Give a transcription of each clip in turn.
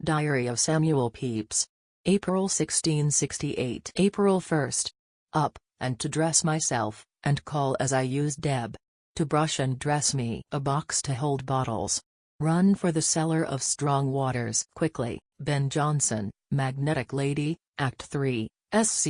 Diary of Samuel Pepys. April 1668. April 1st. Up, and to dress myself, and call as I used Deb. To brush and dress me. A box to hold bottles. Run for the cellar of strong waters. Quickly. Ben Jonson, Magnetic Lady, Act 3, Sc.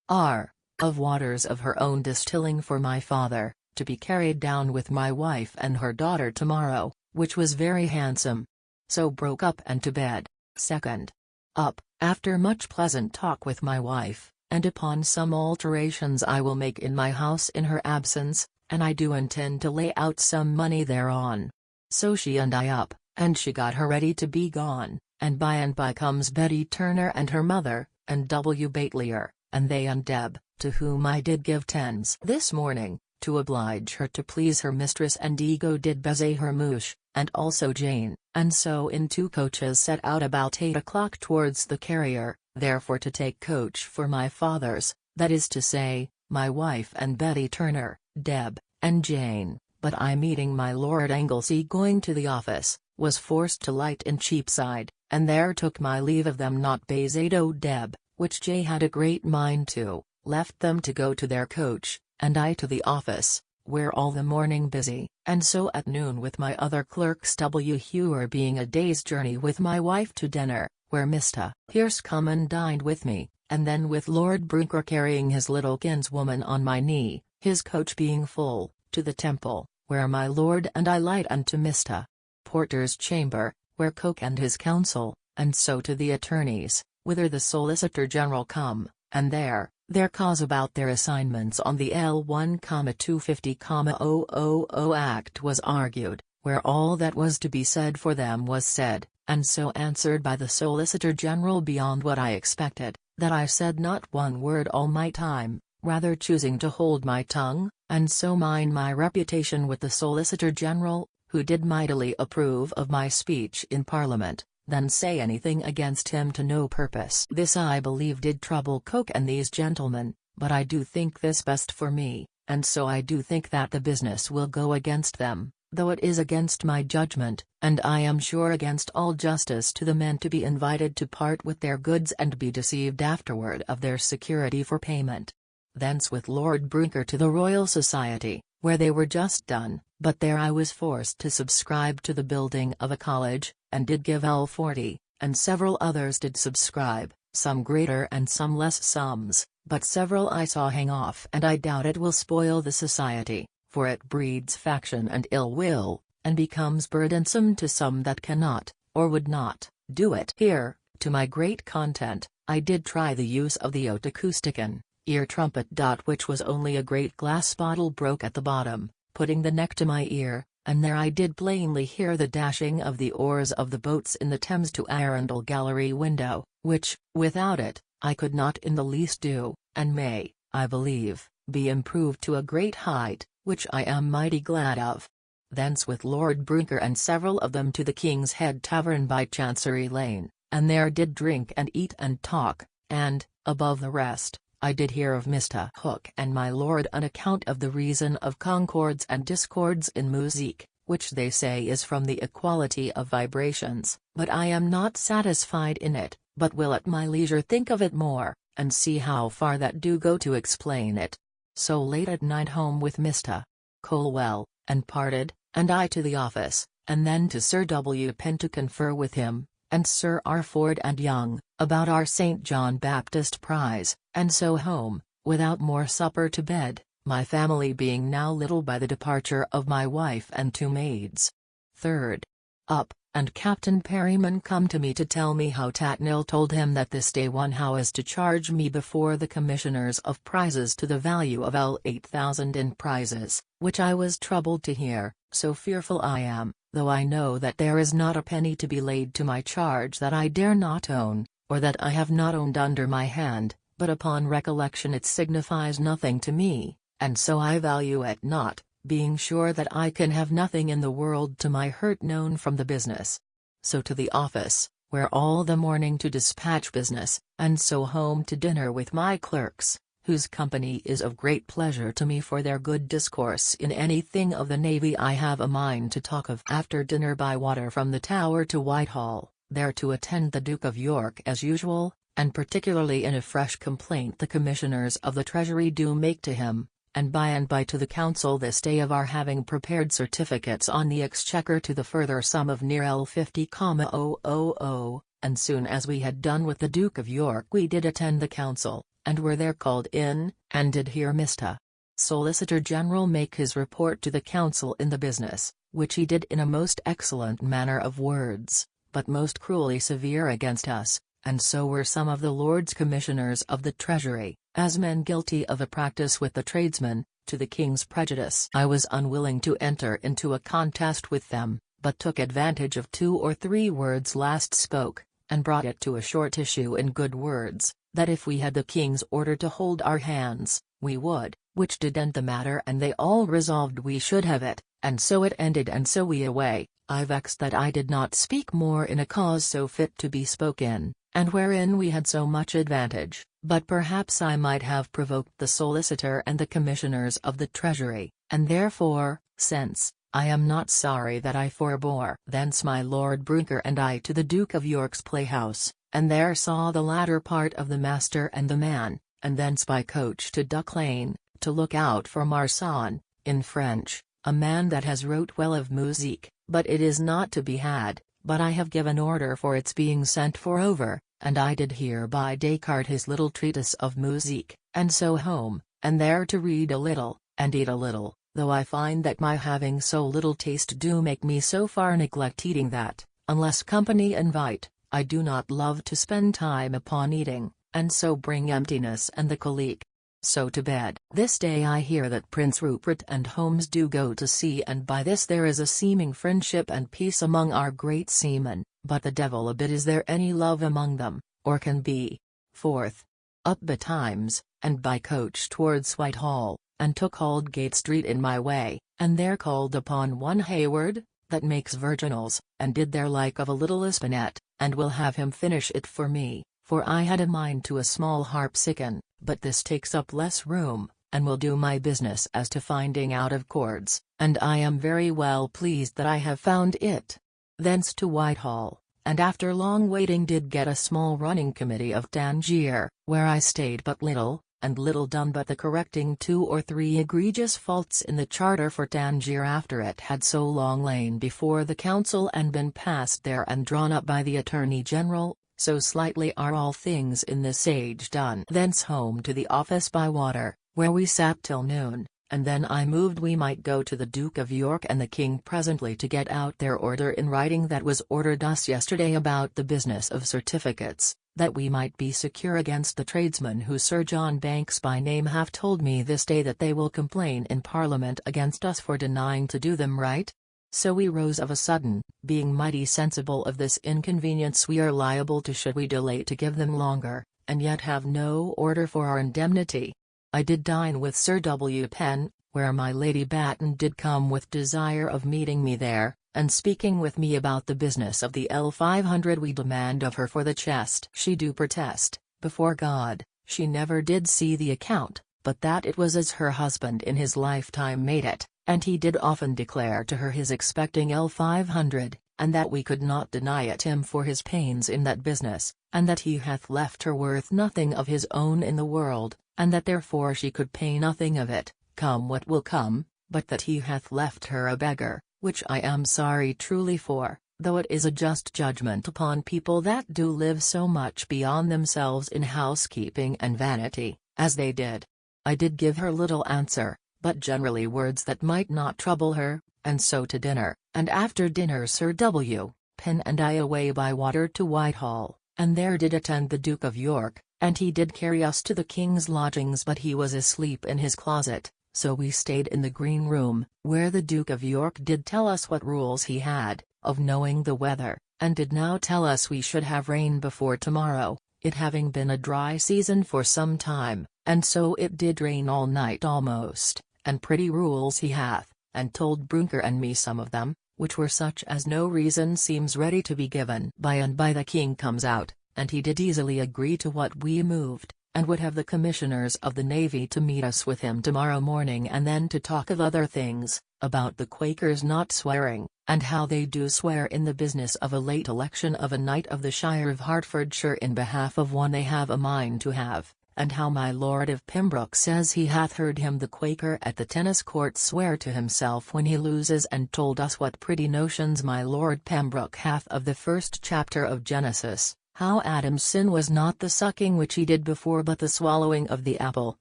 R. Of waters of her own distilling for my father, to be carried down with my wife and her daughter tomorrow, which was very handsome. So broke up and to bed. 2nd. Up, after much pleasant talk with my wife, and upon some alterations I will make in my house in her absence, and I do intend to lay out some money thereon. So she and I up, and she got her ready to be gone, and by comes Betty Turner and her mother, and W. Batelier, and they and Deb, to whom I did give tens this morning, to oblige her to please her mistress, and Ego did baiser her mouche, and also Jane, and so in 2 coaches set out about 8 o'clock towards the carrier, therefore to take coach for my father's, that is to say, my wife and Betty Turner, Deb, and Jane, but I meeting my Lord Anglesey going to the office, was forced to light in Cheapside, and there took my leave of them, not baisado Deb, which J had a great mind to, left them to go to their coach, and I to the office, where all the morning busy, and so at noon with my other clerks W. Hewer being a day's journey with my wife to dinner, where Mr. Pierce come and dined with me, and then with Lord Brinker carrying his little kinswoman on my knee, his coach being full, to the Temple, where my lord and I light unto Mr. Porter's chamber, where Coke and his council, and so to the attorneys, whither the Solicitor General come, and their cause about their assignments on the L1,250,000 Act was argued, where all that was to be said for them was said, and so answered by the Solicitor General beyond what I expected, that I said not one word all my time, rather choosing to hold my tongue, and so mind my reputation with the Solicitor General, who did mightily approve of my speech in Parliament, than say anything against him to no purpose. This I believe did trouble Coke and these gentlemen, but I do think this best for me, and so I do think that the business will go against them, though it is against my judgment, and I am sure against all justice to the men to be invited to part with their goods and be deceived afterward of their security for payment. Thence with Lord Brinker to the Royal Society, where they were just done, but there I was forced to subscribe to the building of a college, and did give L40, and several others did subscribe, some greater and some less sums, but several I saw hang off, and I doubt it will spoil the society, for it breeds faction and ill will, and becomes burdensome to some that cannot, or would not, do it. Here, to my great content, I did try the use of the haute acousticon, ear trumpet. Which was only a great glass bottle broke at the bottom, putting the neck to my ear, and there I did plainly hear the dashing of the oars of the boats in the Thames to Arundel Gallery window, which, without it, I could not in the least do, and may, I believe, be improved to a great height, which I am mighty glad of. Thence with Lord Brinker and several of them to the King's Head Tavern by Chancery Lane, and there did drink and eat and talk, and, above the rest, I did hear of Mr. Hooke and my lord an account of the reason of concords and discords in musique, which they say is from the equality of vibrations, but I am not satisfied in it, but will at my leisure think of it more, and see how far that do go to explain it. So late at night home with Mr. Colwell, and parted, and I to the office, and then to Sir W. Penn to confer with him, and Sir R. Ford and Young, about our St. John Baptist prize, and so home, without more supper to bed, my family being now little by the departure of my wife and 2 maids. 3rd. Up, and Captain Perryman come to me to tell me how Tatnall told him that this day one how is to charge me before the commissioners of prizes to the value of L8,000 in prizes, which I was troubled to hear, so fearful I am, though I know that there is not a penny to be laid to my charge that I dare not own, or that I have not owned under my hand, but upon recollection it signifies nothing to me, and so I value it not, being sure that I can have nothing in the world to my hurt known from the business. So to the office, where all the morning to dispatch business, and so home to dinner with my clerks, whose company is of great pleasure to me for their good discourse in anything of the navy I have a mind to talk of. After dinner by water from the Tower to Whitehall, there to attend the Duke of York as usual, and particularly in a fresh complaint the Commissioners of the Treasury do make to him, and by to the Council this day of our having prepared certificates on the Exchequer to the further sum of near L50,000, and soon as we had done with the Duke of York we did attend the Council, and were there called in, and did hear Mr. Solicitor General make his report to the Council in the business, which he did in a most excellent manner of words, but most cruelly severe against us, and so were some of the Lords Commissioners of the Treasury, as men guilty of a practice with the tradesmen, to the King's prejudice. I was unwilling to enter into a contest with them, but took advantage of 2 or 3 words last spoke, and brought it to a short issue in good words, that if we had the King's order to hold our hands, we would, which did end the matter, and they all resolved we should have it, and so it ended, and so we away. I vexed that I did not speak more in a cause so fit to be spoke in, and wherein we had so much advantage, but perhaps I might have provoked the Solicitor and the Commissioners of the Treasury, and therefore, since, I am not sorry that I forbore. Thence my Lord Brounker and I to the Duke of York's playhouse, and there saw the latter part of the master and the man, and thence by coach to Duck Lane, to look out for Marsan, in French, a man that has wrote well of musique, but it is not to be had, but I have given order for its being sent for over, and I did hear by Descartes his little treatise of musique, and so home, and there to read a little, and eat a little, though I find that my having so little taste do make me so far neglect eating that, unless company invite, I do not love to spend time upon eating, and so bring emptiness and the colic. So to bed. This day I hear that Prince Rupert and Holmes do go to sea, and by this there is a seeming friendship and peace among our great seamen, but the devil a bit is there any love among them, or can be. 4th. Up betimes, and by coach towards Whitehall, and took Aldgate Street in my way, and there called upon one Hayward, that makes virginals, and did there like of a little espinet, and will have him finish it for me, for I had a mind to a small harpsicon, but this takes up less room, and will do my business as to finding out of chords, and I am very well pleased that I have found it. Thence to Whitehall, and after long waiting did get a small running committee of Tangier, where I stayed but little, and little done but the correcting 2 or 3 egregious faults in the charter for Tangier after it had so long lain before the Council and been passed there and drawn up by the Attorney General. So slightly are all things in this age done. Thence home to the office by water, where we sat till noon, and then I moved we might go to the Duke of York and the King presently to get out their order in writing that was ordered us yesterday about the business of certificates, that we might be secure against the tradesmen who Sir John Banks by name have told me this day that they will complain in Parliament against us for denying to do them right. So we rose of a sudden, being mighty sensible of this inconvenience we are liable to should we delay to give them longer, and yet have no order for our indemnity. I did dine with Sir W. Penn, where my Lady Batten did come with desire of meeting me there, and speaking with me about the business of the L500 we demand of her for the chest. She do protest, before God, she never did see the account, but that it was as her husband in his lifetime made it. And he did often declare to her his expecting L500, and that we could not deny it him for his pains in that business, and that he hath left her worth nothing of his own in the world, and that therefore she could pay nothing of it, come what will come, but that he hath left her a beggar, which I am sorry truly for, though it is a just judgment upon people that do live so much beyond themselves in housekeeping and vanity, as they did. I did give her little answer, but generally words that might not trouble her, and so to dinner, and after dinner Sir W. Penn and I away by water to Whitehall, and there did attend the Duke of York, and he did carry us to the King's lodgings, but he was asleep in his closet, so we stayed in the green room, where the Duke of York did tell us what rules he had, of knowing the weather, and did now tell us we should have rain before tomorrow, it having been a dry season for some time, and so it did rain all night almost. And pretty rules he hath, and told Brounker and me some of them, which were such as no reason seems ready to be given. By and by the King comes out, and he did easily agree to what we moved, and would have the Commissioners of the Navy to meet us with him tomorrow morning and then to talk of other things, about the Quakers not swearing, and how they do swear in the business of a late election of a knight of the shire of Hertfordshire in behalf of one they have a mind to have, and how my Lord of Pembroke says he hath heard him the Quaker at the tennis court swear to himself when he loses, and told us what pretty notions my Lord Pembroke hath of the first chapter of Genesis, how Adam's sin was not the sucking which he did before but the swallowing of the apple,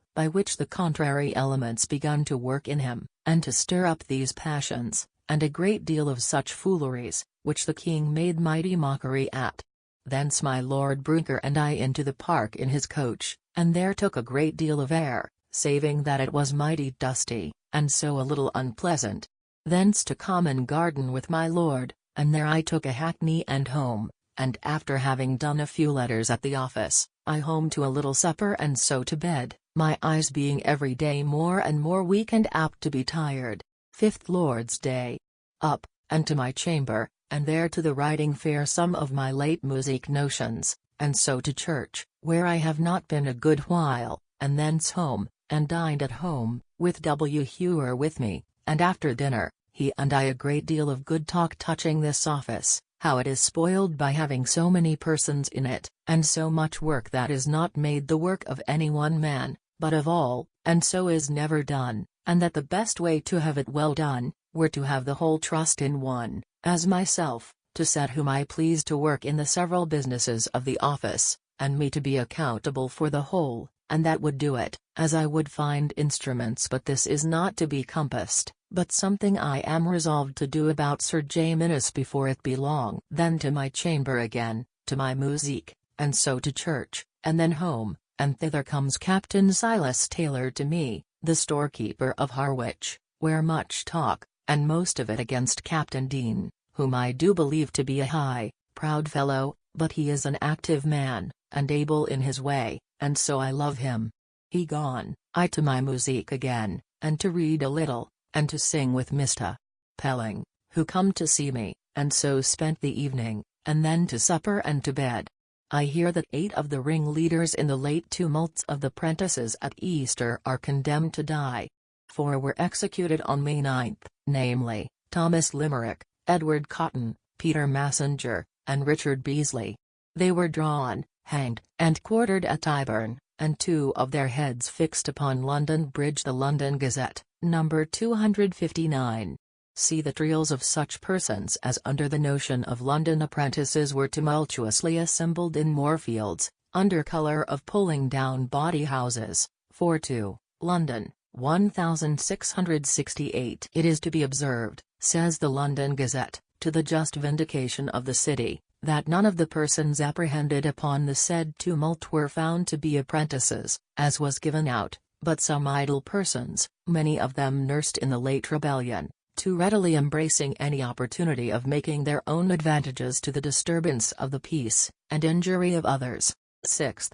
by which the contrary elements begun to work in him, and to stir up these passions, and a great deal of such fooleries, which the king made mighty mockery at. Thence my Lord Brinker and I into the park in his coach, and there took a great deal of air, saving that it was mighty dusty, and so a little unpleasant. Thence to Common Garden with my lord, and there I took a hackney and home, and after having done a few letters at the office, I home to a little supper and so to bed, my eyes being every day more and more weak and apt to be tired. 5th Lord's Day. Up, and to my chamber, and there to the writing fair some of my late music notions, and so to church, where I have not been a good while, and thence home, and dined at home, with W. Hewer with me, and after dinner, he and I a great deal of good talk touching this office, how it is spoiled by having so many persons in it, and so much work that is not made the work of any one man, but of all, and so is never done, and that the best way to have it well done, were to have the whole trust in one, as myself, to set whom I please to work in the several businesses of the office, and me to be accountable for the whole, and that would do it, as I would find instruments. But this is not to be compassed, but something I am resolved to do about Sir J. Minnes before it be long. Then to my chamber again, to my music, and so to church, and then home, and thither comes Captain Silas Taylor to me, the storekeeper of Harwich, where much talk, and most of it against Captain Dean, whom I do believe to be a high, proud fellow, but he is an active man, and able in his way, and so I love him. He gone, I to my music again, and to read a little, and to sing with Mr. Pelling, who come to see me, and so spent the evening, and then to supper and to bed. I hear that 8 of the ringleaders in the late tumults of the prentices at Easter are condemned to die. 4 were executed on May 9, namely, Thomas Limerick, Edward Cotton, Peter Massenger, and Richard Beasley. They were drawn, hanged, and quartered at Tyburn, and 2 of their heads fixed upon London Bridge. The London Gazette, number 259. See the trials of such persons as under the notion of London apprentices were tumultuously assembled in Moorfields, under colour of pulling down bawdy houses. 4-2, London, 1668. It is to be observed, says the London Gazette, to the just vindication of the city, that none of the persons apprehended upon the said tumult were found to be apprentices, as was given out, but some idle persons, many of them nursed in the late rebellion, too readily embracing any opportunity of making their own advantages to the disturbance of the peace, and injury of others. 6th.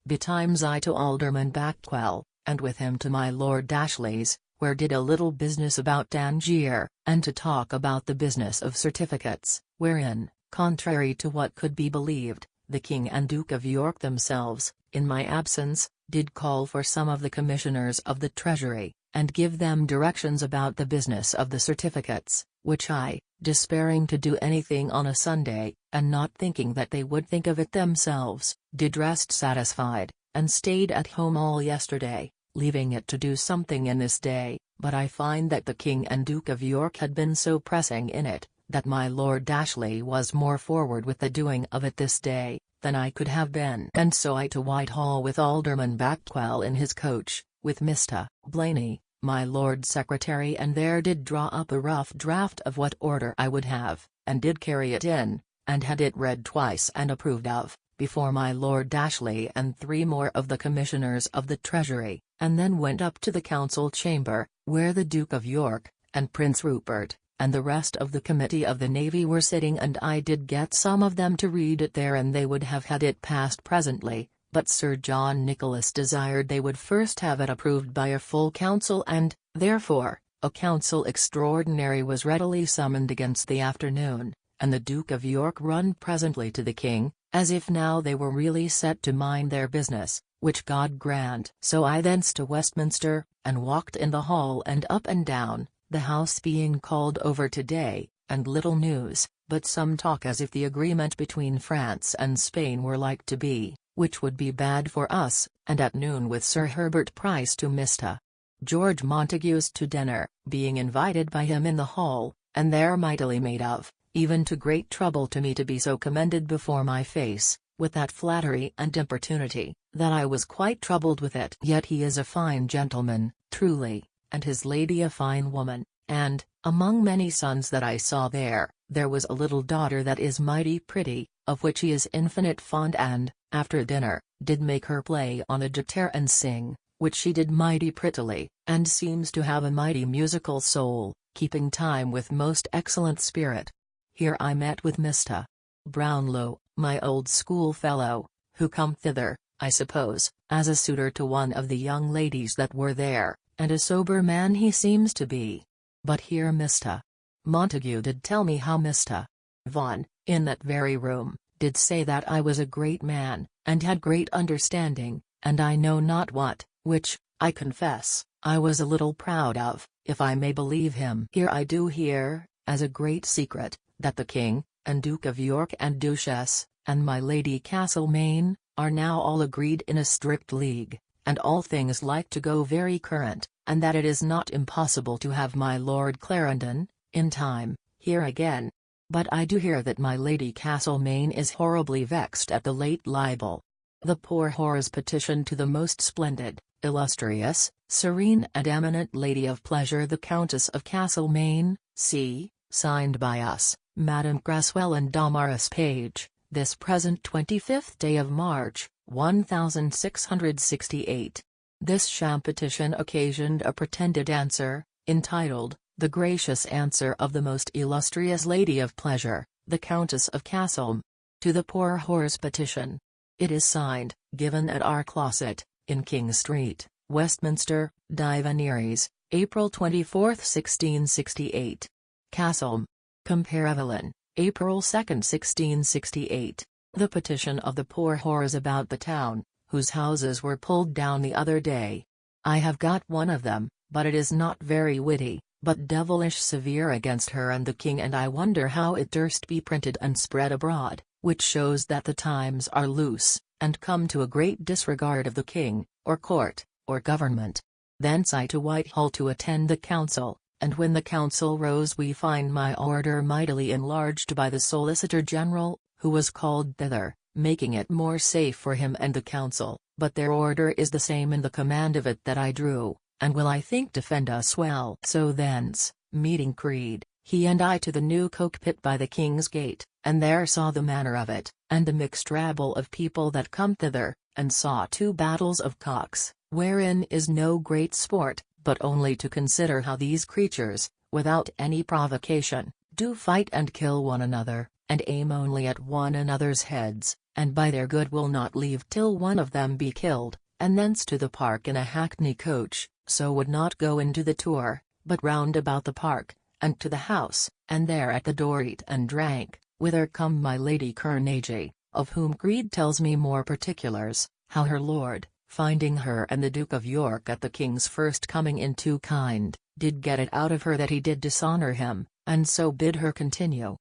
Betimes I to Alderman Backwell, and with him to my Lord Dashley's, where did a little business about Tangier, and to talk about the business of certificates, wherein, contrary to what could be believed, the King and Duke of York themselves, in my absence, did call for some of the commissioners of the Treasury, and give them directions about the business of the certificates, which I, despairing to do anything on a Sunday, and not thinking that they would think of it themselves, did rest satisfied, and stayed at home all yesterday, leaving it to do something in this day. But I find that the King and Duke of York had been so pressing in it, that my Lord Dashley was more forward with the doing of it this day, than I could have been. And so I to Whitehall with Alderman Backwell in his coach, with Mr. Blaney, my Lord Secretary, and there did draw up a rough draft of what order I would have, and did carry it in, and had it read twice and approved of, before my Lord Dashley and 3 more of the commissioners of the Treasury, and then went up to the Council Chamber, where the Duke of York, and Prince Rupert, and the rest of the Committee of the Navy were sitting, and I did get some of them to read it there, and they would have had it passed presently, but Sir John Nicholas desired they would first have it approved by a full council, and, therefore, a council extraordinary was readily summoned against the afternoon, and the Duke of York run presently to the King, as if now they were really set to mind their business, which God grant. So I thence to Westminster, and walked in the hall and up and down, the House being called over today, and little news, but some talk as if the agreement between France and Spain were like to be, which would be bad for us, and at noon with Sir Herbert Price to Mr. George Montague's to dinner, being invited by him in the hall, and there mightily made of, even to great trouble to me to be so commended before my face, with that flattery and importunity, that I was quite troubled with it. Yet he is a fine gentleman, truly, and his lady a fine woman, and, among many sons that I saw there was a little daughter that is mighty pretty, of which he is infinite fond and, after dinner, did make her play on a guitar and sing, which she did mighty prettily, and seems to have a mighty musical soul, keeping time with most excellent spirit. Here I met with Mr. Brownlow, my old schoolfellow, who come thither, I suppose, as a suitor to one of the young ladies that were there, and a sober man he seems to be. But here Mr. Montague did tell me how Mr. Vaughan, in that very room, did say that I was a great man, and had great understanding, and I know not what, which, I confess, I was a little proud of, if I may believe him. Here I do hear, as a great secret, that the King, and Duke of York and Duchess, and my Lady Castlemaine, are now all agreed in a strict league, and all things like to go very current, and that it is not impossible to have my Lord Clarendon, in time, here again. But I do hear that my Lady Castlemaine is horribly vexed at the late libel. The poor whore's petition to the most splendid, illustrious, serene and eminent Lady of Pleasure the Countess of Castlemaine, signed by us, Madame Cresswell and Damaris Page, this present 25th day of March, 1668. This sham petition occasioned a pretended answer, entitled, The Gracious Answer of the Most Illustrious Lady of Pleasure, the Countess of Castlemaine, to the poor whore's petition. It is signed, given at our closet, in King Street, Westminster, Divaneries, April 24, 1668. Castlemaine. Compare Evelyn, April 2, 1668. The petition of the poor whores about the town, whose houses were pulled down the other day. I have got one of them, but it is not very witty, but devilish severe against her and the king, and I wonder how it durst be printed and spread abroad, which shows that the times are loose, and come to a great disregard of the king, or court, or government. Thence I to Whitehall to attend the council, and when the council rose we find my order mightily enlarged by the Solicitor General, who was called thither, making it more safe for him and the council, but their order is the same in the command of it that I drew, and will I think defend us well. So thence, meeting Creed, he and I to the new cockpit by the King's Gate, and there saw the manner of it, and the mixed rabble of people that come thither, and saw 2 battles of cocks, wherein is no great sport, but only to consider how these creatures, without any provocation, do fight and kill one another, and aim only at one another's heads, and by their good will not leave till one of them be killed, and thence to the park in a hackney coach, so would not go into the Tour, but round about the park, and to the house, and there at the door eat and drank, whither come my Lady Carnegie, of whom Creed tells me more particulars, how her lord, finding her and the Duke of York at the king's first coming in too kind, did get it out of her that he did dishonour him, and so bid her continue.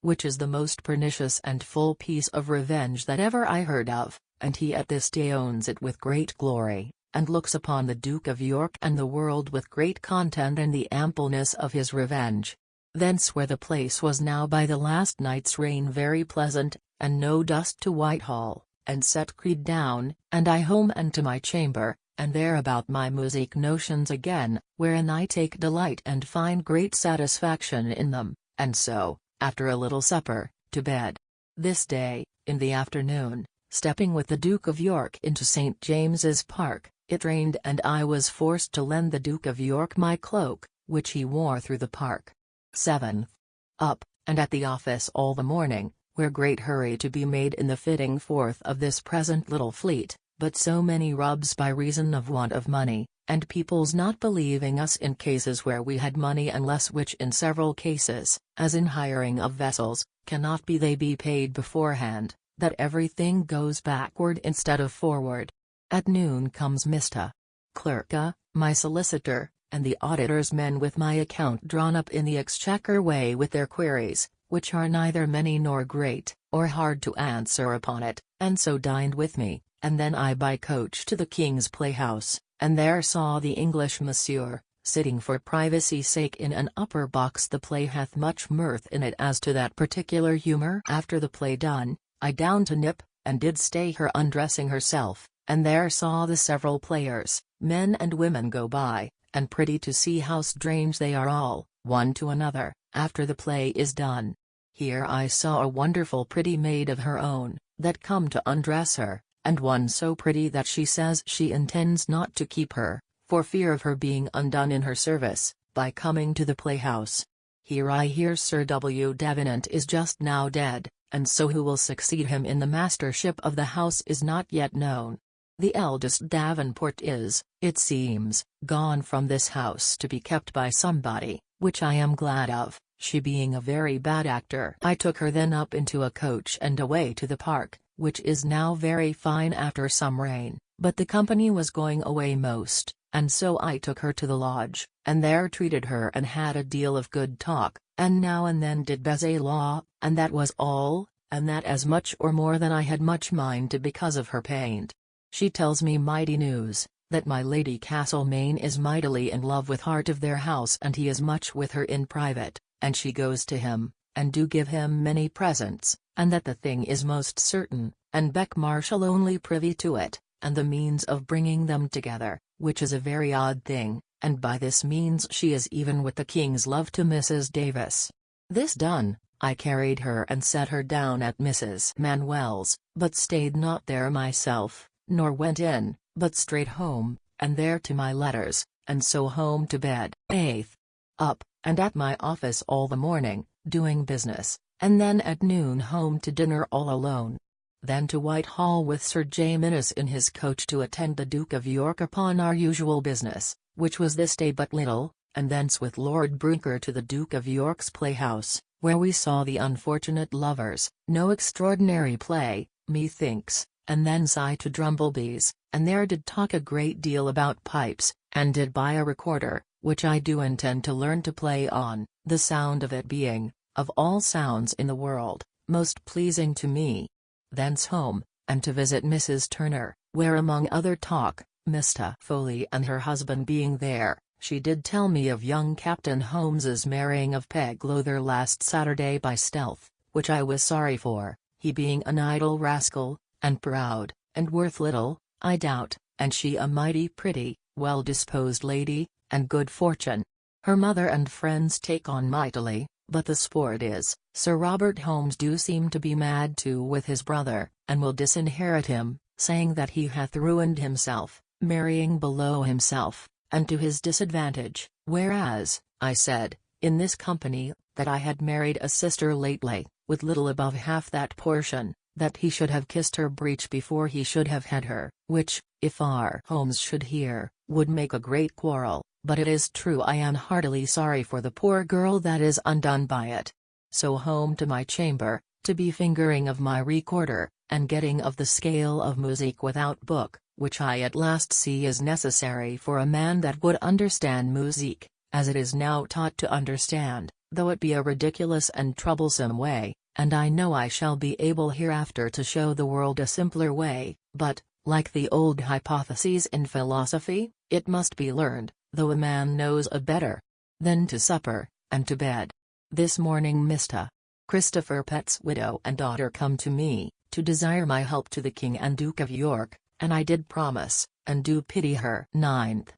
Which is the most pernicious and full piece of revenge that ever I heard of, and he at this day owns it with great glory, and looks upon the Duke of York and the world with great content and the ampleness of his revenge. Thence where the place was now by the last night's rain very pleasant, and no dust to Whitehall, and set Creed down, and I home and to my chamber, and there about my music notions again, wherein I take delight and find great satisfaction in them, and so, after a little supper, to bed. This day, in the afternoon, stepping with the Duke of York into St. James's Park, it rained and I was forced to lend the Duke of York my cloak, which he wore through the park. 7th. Up, and at the office all the morning, where great hurry to be made in the fitting forth of this present little fleet, but so many rubs by reason of want of money, and people's not believing us in cases where we had money, unless which in several cases, as in hiring of vessels, cannot be they be paid beforehand, that everything goes backward instead of forward. At noon comes Mr. Clerke, my solicitor, and the auditor's men with my account drawn up in the exchequer way with their queries, which are neither many nor great, or hard to answer upon it, and so dined with me, and then I by coach to the King's Playhouse, and there saw the English monsieur, sitting for privacy's sake in an upper box. The play hath much mirth in it as to that particular humour. After the play done, I down to Nip, and did stay her undressing herself, and there saw the several players, men and women go by, and pretty to see how strange they are all, one to another, after the play is done. Here I saw a wonderful pretty maid of her own, that come to undress her, and one so pretty that she says she intends not to keep her, for fear of her being undone in her service, by coming to the playhouse. Here I hear Sir W. Davenant is just now dead, and so who will succeed him in the mastership of the house is not yet known. The eldest Davenport is, it seems, gone from this house to be kept by somebody, which I am glad of, she being a very bad actor. I took her then up into a coach and away to the park, which is now very fine after some rain, but the company was going away most, and so I took her to the lodge, and there treated her and had a deal of good talk, and now and then did baiser law, and that was all, and that as much or more than I had much mind to because of her paint. She tells me mighty news, that my Lady Castlemaine is mightily in love with Heart of their house, and he is much with her in private, and she goes to him, and do give him many presents, and that the thing is most certain, and Beck Marshall only privy to it, and the means of bringing them together, which is a very odd thing, and by this means she is even with the King's love to Mrs. Davis. This done, I carried her and set her down at Mrs. Manuel's, but stayed not there myself, nor went in, but straight home, and there to my letters, and so home to bed. 8th. Up, and at my office all the morning, doing business, and then at noon home to dinner all alone. Then to Whitehall with Sir J. Minnis in his coach to attend the Duke of York upon our usual business, which was this day but little, and thence with Lord Brinker to the Duke of York's playhouse, where we saw the unfortunate lovers, no extraordinary play, methinks, and thence I to Drumbleby's, and there did talk a great deal about pipes, and did buy a recorder, which I do intend to learn to play on, the sound of it being, of all sounds in the world, most pleasing to me. Thence home, and to visit Mrs. Turner, where among other talk, Mr. Foley and her husband being there, she did tell me of young Captain Holmes's marrying of Peg Lowther last Saturday by stealth, which I was sorry for, he being an idle rascal, and proud, and worth little, I doubt, and she a mighty pretty, well-disposed lady, and good fortune. Her mother and friends take on mightily, but the sport is, Sir Robert Holmes do seem to be mad too with his brother, and will disinherit him, saying that he hath ruined himself, marrying below himself, and to his disadvantage, whereas, I said, in this company, that I had married a sister lately, with little above half that portion, that he should have kissed her breech before he should have had her, which, if our Holmes should hear, would make a great quarrel, but it is true I am heartily sorry for the poor girl that is undone by it. So home to my chamber, to be fingering of my recorder, and getting of the scale of music without book, which I at last see is necessary for a man that would understand music, as it is now taught to understand, though it be a ridiculous and troublesome way, and I know I shall be able hereafter to show the world a simpler way, but, like the old hypotheses in philosophy, it must be learned, though a man knows a better. Then to supper, and to bed. This morning Mr. Christopher Pett's widow and daughter come to me, to desire my help to the King and Duke of York, and I did promise, and do pity her. 9th.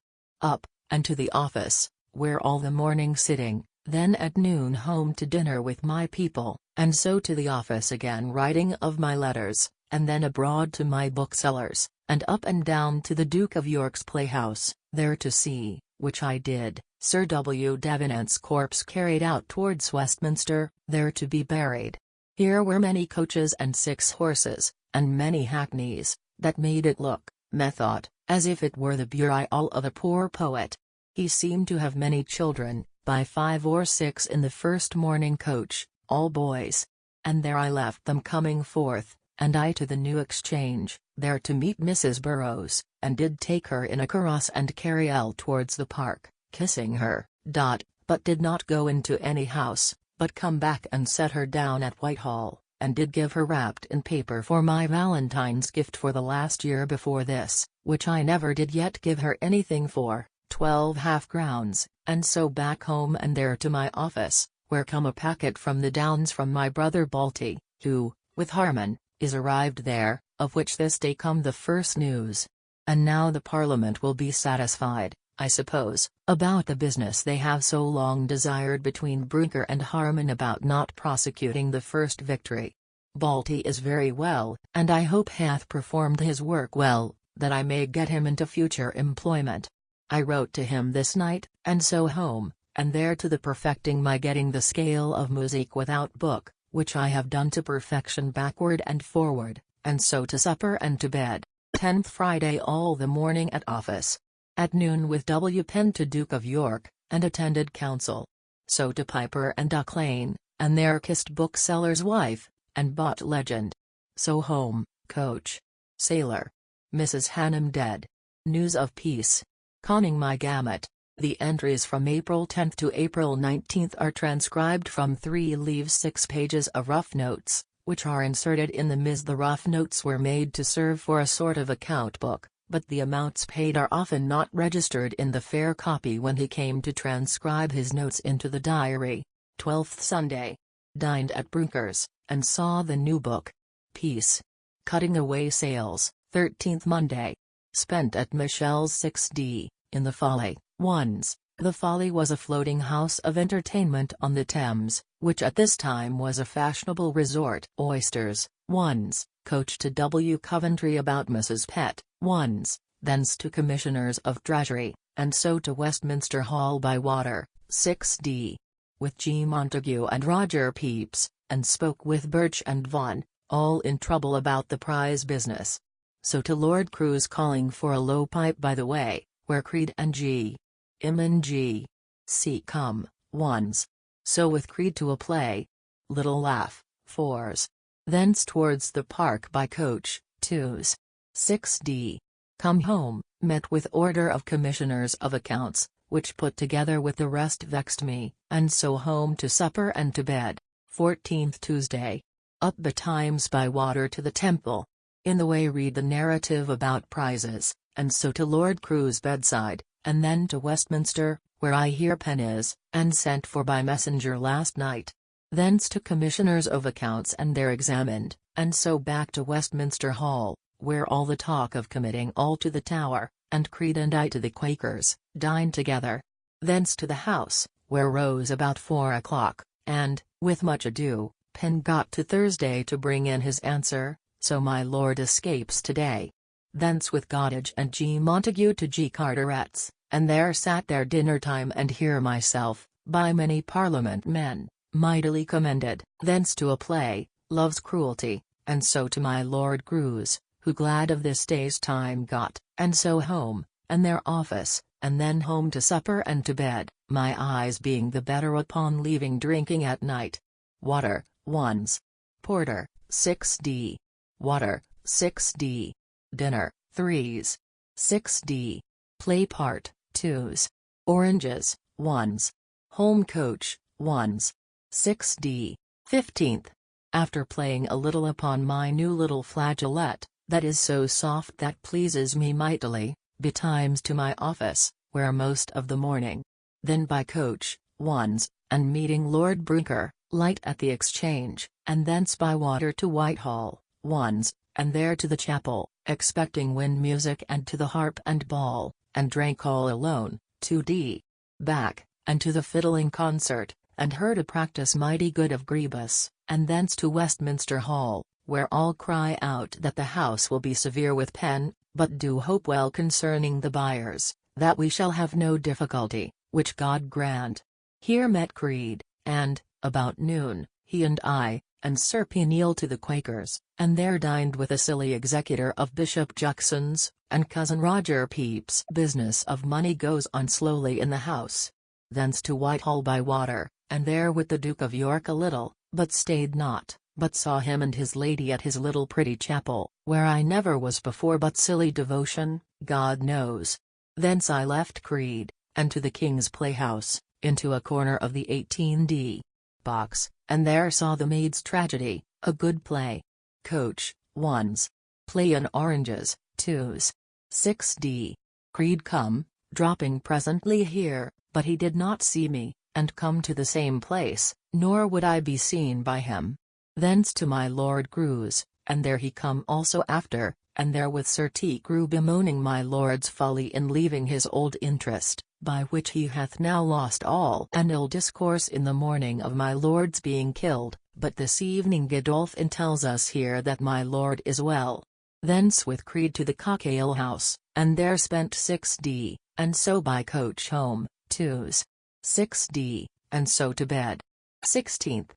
Up, and to the office, where all the morning sitting, then at noon home to dinner with my people, and so to the office again writing of my letters, and then abroad to my booksellers, and up and down to the Duke of York's playhouse, there to see, which I did, Sir W. Davenant's corpse carried out towards Westminster, there to be buried. Here were many coaches and 6 horses, and many hackneys, that made it look, methought, as if it were the burial of a poor poet. He seemed to have many children, by 5 or 6 in the first morning coach, all boys. And there I left them coming forth, and I to the New Exchange, there to meet Mrs. Burroughs, and did take her in a carrosse and carry towards the park, kissing her, but did not go into any house, but come back and set her down at Whitehall, and did give her wrapped in paper for my Valentine's gift for the last year before this, which I never did yet give her anything for, 12 half-crowns, and so back home and there to my office, where come a packet from the Downs from my brother Balty, who, with Harmon, is arrived there, of which this day come the first news. And now the Parliament will be satisfied, I suppose, about the business they have so long desired between Brunker and Harmon about not prosecuting the first victory. Balty is very well, and I hope hath performed his work well, that I may get him into future employment. I wrote to him this night, and so home, and there to the perfecting my getting the scale of music without book, which I have done to perfection backward and forward, and so to supper and to bed. 10th Friday all the morning at office. At noon with W. Penn to Duke of York, and attended council. So to Piper and Duck Lane, and there kissed bookseller's wife, and bought Legend. So home, coach. Sailor. Mrs. Hannum dead. News of peace. Conning my gamut. The entries from April 10th to April 19th are transcribed from 3 leaves 6 pages of rough notes, which are inserted in the Ms. The rough notes were made to serve for a sort of account book, but the amounts paid are often not registered in the fair copy when he came to transcribe his notes into the diary. 12th Sunday. Dined at Brunker's, and saw the new book. Peace. Cutting away sails. 13th Monday. Spent at Michelle's 6d, in the Folly, ones. The Folly was a floating house of entertainment on the Thames, which at this time was a fashionable resort. Oysters, ones. Coach to W. Coventry about Mrs. Pett, ones. Thence to Commissioners of Treasury, and so to Westminster Hall by water, 6d. With G. Montague and Roger Pepys, and spoke with Birch and Vaughan, all in trouble about the prize business. So to Lord Crewe's calling for a low pipe by the way, where Creed and G. and G. C. come, ones. So with Creed to a play. Little laugh, 4s. Thence towards the park by coach, 2s. 6d. Come home, met with order of Commissioners of Accounts, which put together with the rest vexed me, and so home to supper and to bed. 14th Tuesday. Up betimes by water to the Temple. In the way read the narrative about prizes, and so to Lord Crewe's bedside, and then to Westminster, where I hear Penn is, and sent for by messenger last night. Thence to Commissioners of Accounts and there examined, and so back to Westminster Hall, where all the talk of committing all to the Tower, and Creed and I to the Quakers, dined together. Thence to the House, where rose about 4 o'clock, and, with much ado, Penn got to Thursday to bring in his answer, so my lord escapes today. Thence with Goddage and G. Montague to G. Carteret's, and there sat their dinner time and hear myself, by many Parliament men, mightily commended. Thence to a play, Love's Cruelty, and so to my Lord Crewe's, who glad of this day's time got, and so home, and their office, and then home to supper and to bed, my eyes being the better upon leaving drinking at night. Water, ones. Porter, 6d. Water, 6d. Dinner, 3s. 6d. Play part, 2s. Oranges, 1s. Home coach, 1s. 6d. 15th. After playing a little upon my new little flageolet, that is so soft that pleases me mightily, betimes to my office, where most of the morning. Then by coach, 1s, and meeting Lord Brunker, light at the Exchange, and thence by water to Whitehall, 1s, and there to the chapel, expecting wind music and to the harp and ball, and drank all alone, 2d. Back, and to the fiddling concert, and heard a practice mighty good of Grebus, and thence to Westminster Hall, where all cry out that the House will be severe with Penn, but do hope well concerning the buyers, that we shall have no difficulty, which God grant. Here met Creed, and, about noon, he and I, and Sir Peniel to the Quakers, and there dined with a silly executor of Bishop Juxon's, and cousin Roger Pepys. Business of money goes on slowly in the House. Thence to Whitehall by water, and there with the Duke of York a little, but stayed not, but saw him and his lady at his little pretty chapel, where I never was before but silly devotion, God knows. Thence I left Creed, and to the King's Playhouse, into a corner of the 18D box, and there saw The Maid's Tragedy, a good play. Coach, 1s. Play in Oranges, 2s. 6D. Creed come, dropping presently here, but he did not see me, and come to the same place, nor would I be seen by him. Thence to my Lord Grew's, and there he come also after, and there with Sir T. Grew bemoaning my lord's folly in leaving his old interest, by which he hath now lost all, and ill discourse in the morning of my lord's being killed, but this evening Godolphin tells us here that my lord is well. Thence with Creed to the Cock Ale House, and there spent 6d, and so by coach home, 2s. 6d, and so to bed. 16th.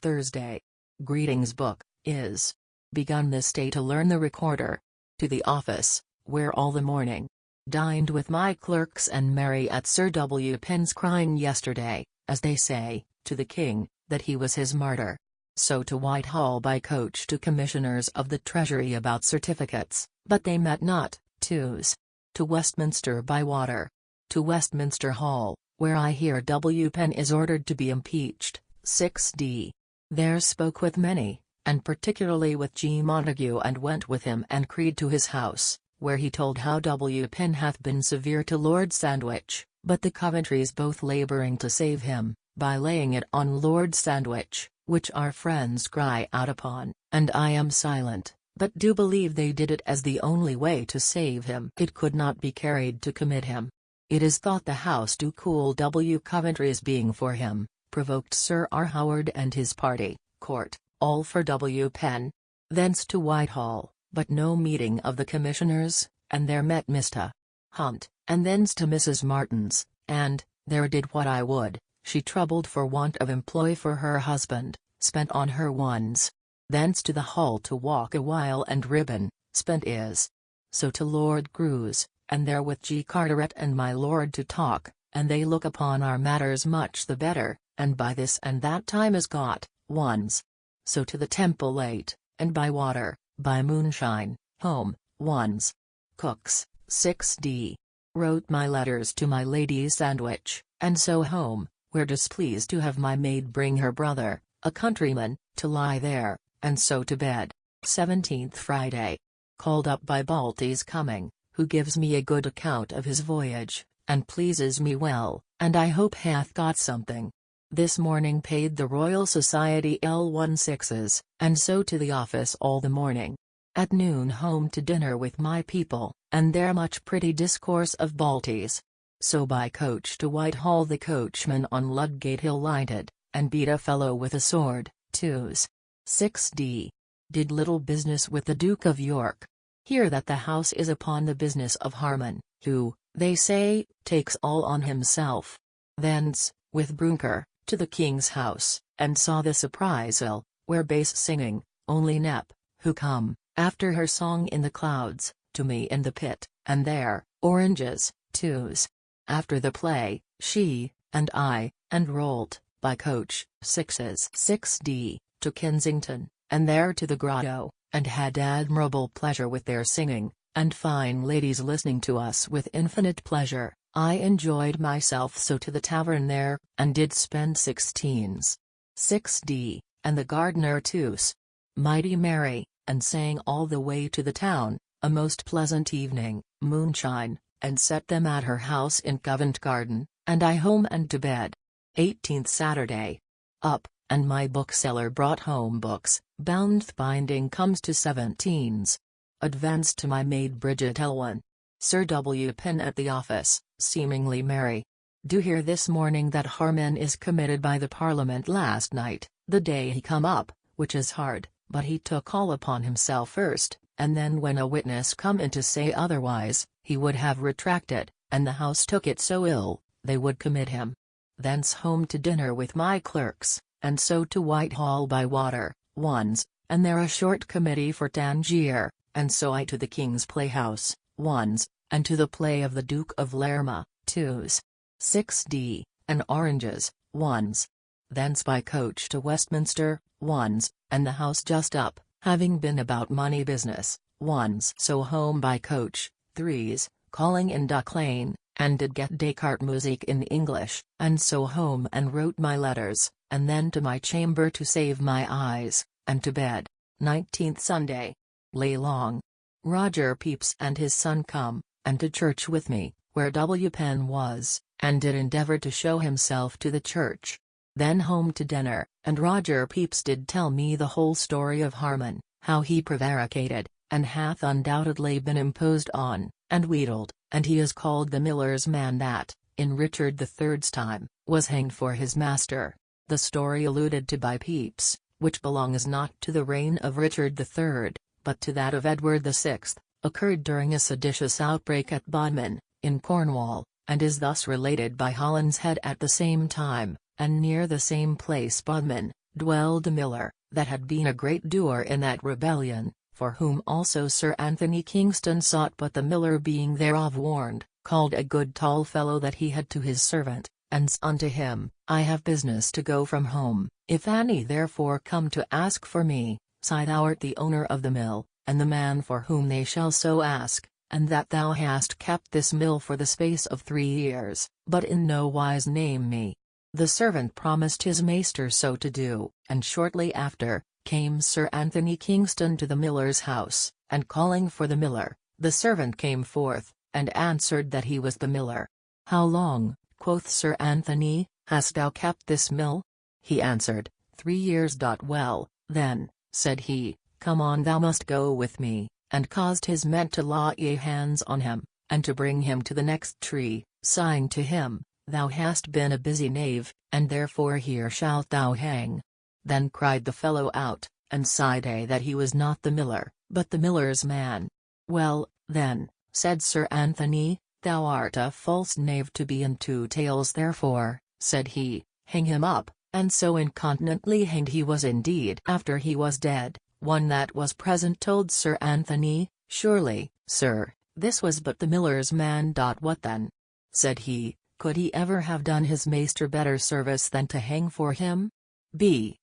Thursday. Greetings book, is begun this day to learn the recorder. To the office, where all the morning. Dined with my clerks and merry at Sir W. Penn's crying yesterday, as they say, to the King, that he was his martyr. So to Whitehall by coach to Commissioners of the Treasury about certificates, but they met not, 2s. To Westminster by water. To Westminster Hall, where I hear W. Penn is ordered to be impeached, 6d. There spoke with many, and particularly with G. Montague, and went with him and Creed to his house, where he told how W. Penn hath been severe to Lord Sandwich, but the Coventrys both labouring to save him, by laying it on Lord Sandwich, which our friends cry out upon, and I am silent, but do believe they did it as the only way to save him. It could not be carried to commit him. It is thought the House do cool W. Coventry's being for him, provoked Sir R. Howard and his party, court, all for W. Penn. Thence to Whitehall, but no meeting of the Commissioners, and there met Mr. Hunt, and thence to Mrs. Martin's, and, there did what I would, she troubled for want of employ for her husband, spent on her 1s. Thence to the Hall to walk a while and ribbon, spent is. So to Lord Grew's, and there with G. Carteret and my lord to talk, and they look upon our matters much the better, and by this and that time is got, 1s. So to the Temple late, and by water, by moonshine, home, 1s. Cooks, 6d. Wrote my letters to my Lady Sandwich, and so home, where displeased to have my maid bring her brother, a countryman, to lie there, and so to bed. 17th Friday. Called up by Balty's coming, who gives me a good account of his voyage, and pleases me well, and I hope hath got something. This morning paid the Royal Society L16s, and so to the office all the morning. At noon home to dinner with my people, and there much pretty discourse of Balty's. So by coach to Whitehall, the coachman on Ludgate Hill lighted, and beat a fellow with a sword, 2s. 6d. Did little business with the Duke of York. Hear that the house is upon the business of Harman, who, they say, takes all on himself. Thence, with Brunker, to the King's house, and saw the surprisal, where bass singing, only Nep, who come, after her song in the clouds, to me in the pit, and there, oranges, 2s. After the play, she, and I, and Rolt, by coach, 6s. 6d, to Kensington, and there to the grotto, and had admirable pleasure with their singing, and fine ladies listening to us with infinite pleasure. I enjoyed myself so to the tavern there, and did spend 16s. 6d, and the gardener 2s. Mighty merry, and sang all the way to the town, a most pleasant evening, moonshine, and set them at her house in Covent Garden, and I home and to bed. 18th Saturday. Up, and my bookseller brought home books, bound binding comes to 17s. Advanced to my maid Bridget Elwyn. Sir W. Penn at the office, seemingly merry. Do hear this morning that Harman is committed by the Parliament last night, the day he come up, which is hard, but he took all upon himself first, and then when a witness come in to say otherwise, he would have retracted, and the House took it so ill, they would commit him. Thence home to dinner with my clerks, and so to Whitehall by water, 1s, and there a short committee for Tangier, and so I to the King's Playhouse, 1s, and to the play of the Duke of Lerma, 2s. 6d, and oranges, 1s. Thence by coach to Westminster, 1s, and the House just up, having been about money business, 1s. So home by coach, 3s, calling in Duck Lane, and did get Descartes music in English, and so home and wrote my letters, and then to my chamber to save my eyes, and to bed. 19th Sunday. Lay long. Roger Pepys and his son come, and to church with me, where W. Penn was, and did endeavour to show himself to the church. Then home to dinner, and Roger Pepys did tell me the whole story of Harman, how he prevaricated, and hath undoubtedly been imposed on, and wheedled, and he is called the miller's man that, in Richard the Third's time, was hanged for his master. The story alluded to by Pepys, which belongs not to the reign of Richard the Third, but to that of Edward the Sixth, occurred during a seditious outbreak at Bodmin, in Cornwall, and is thus related by Holland's Head at the same time, and near the same place Bodmin, dwelled a miller, that had been a great doer in that rebellion, for whom also Sir Anthony Kingston sought, but the miller being thereof warned, called a good tall fellow that he had to his servant, and unto him, I have business to go from home, if any therefore come to ask for me, say thou art the owner of the mill, and the man for whom they shall so ask, and that thou hast kept this mill for the space of 3 years, but in no wise name me. The servant promised his master so to do, and shortly after, came Sir Anthony Kingston to the miller's house, and calling for the miller, the servant came forth, and answered that he was the miller. How long, quoth Sir Anthony, hast thou kept this mill? He answered, 3 years. Well, then, said he, come on, thou must go with me, and caused his men to lay hands on him, and to bring him to the next tree, sighing to him, thou hast been a busy knave, and therefore here shalt thou hang. Then cried the fellow out, and sighed that he was not the miller, but the miller's man. Well, then, said Sir Anthony, thou art a false knave to be in 2 tales, therefore, said he, hang him up, and so incontinently hanged he was indeed. After he was dead, one that was present told Sir Anthony, surely, sir, this was but the miller's man. What then? Said he, could he ever have done his master better service than to hang for him? B.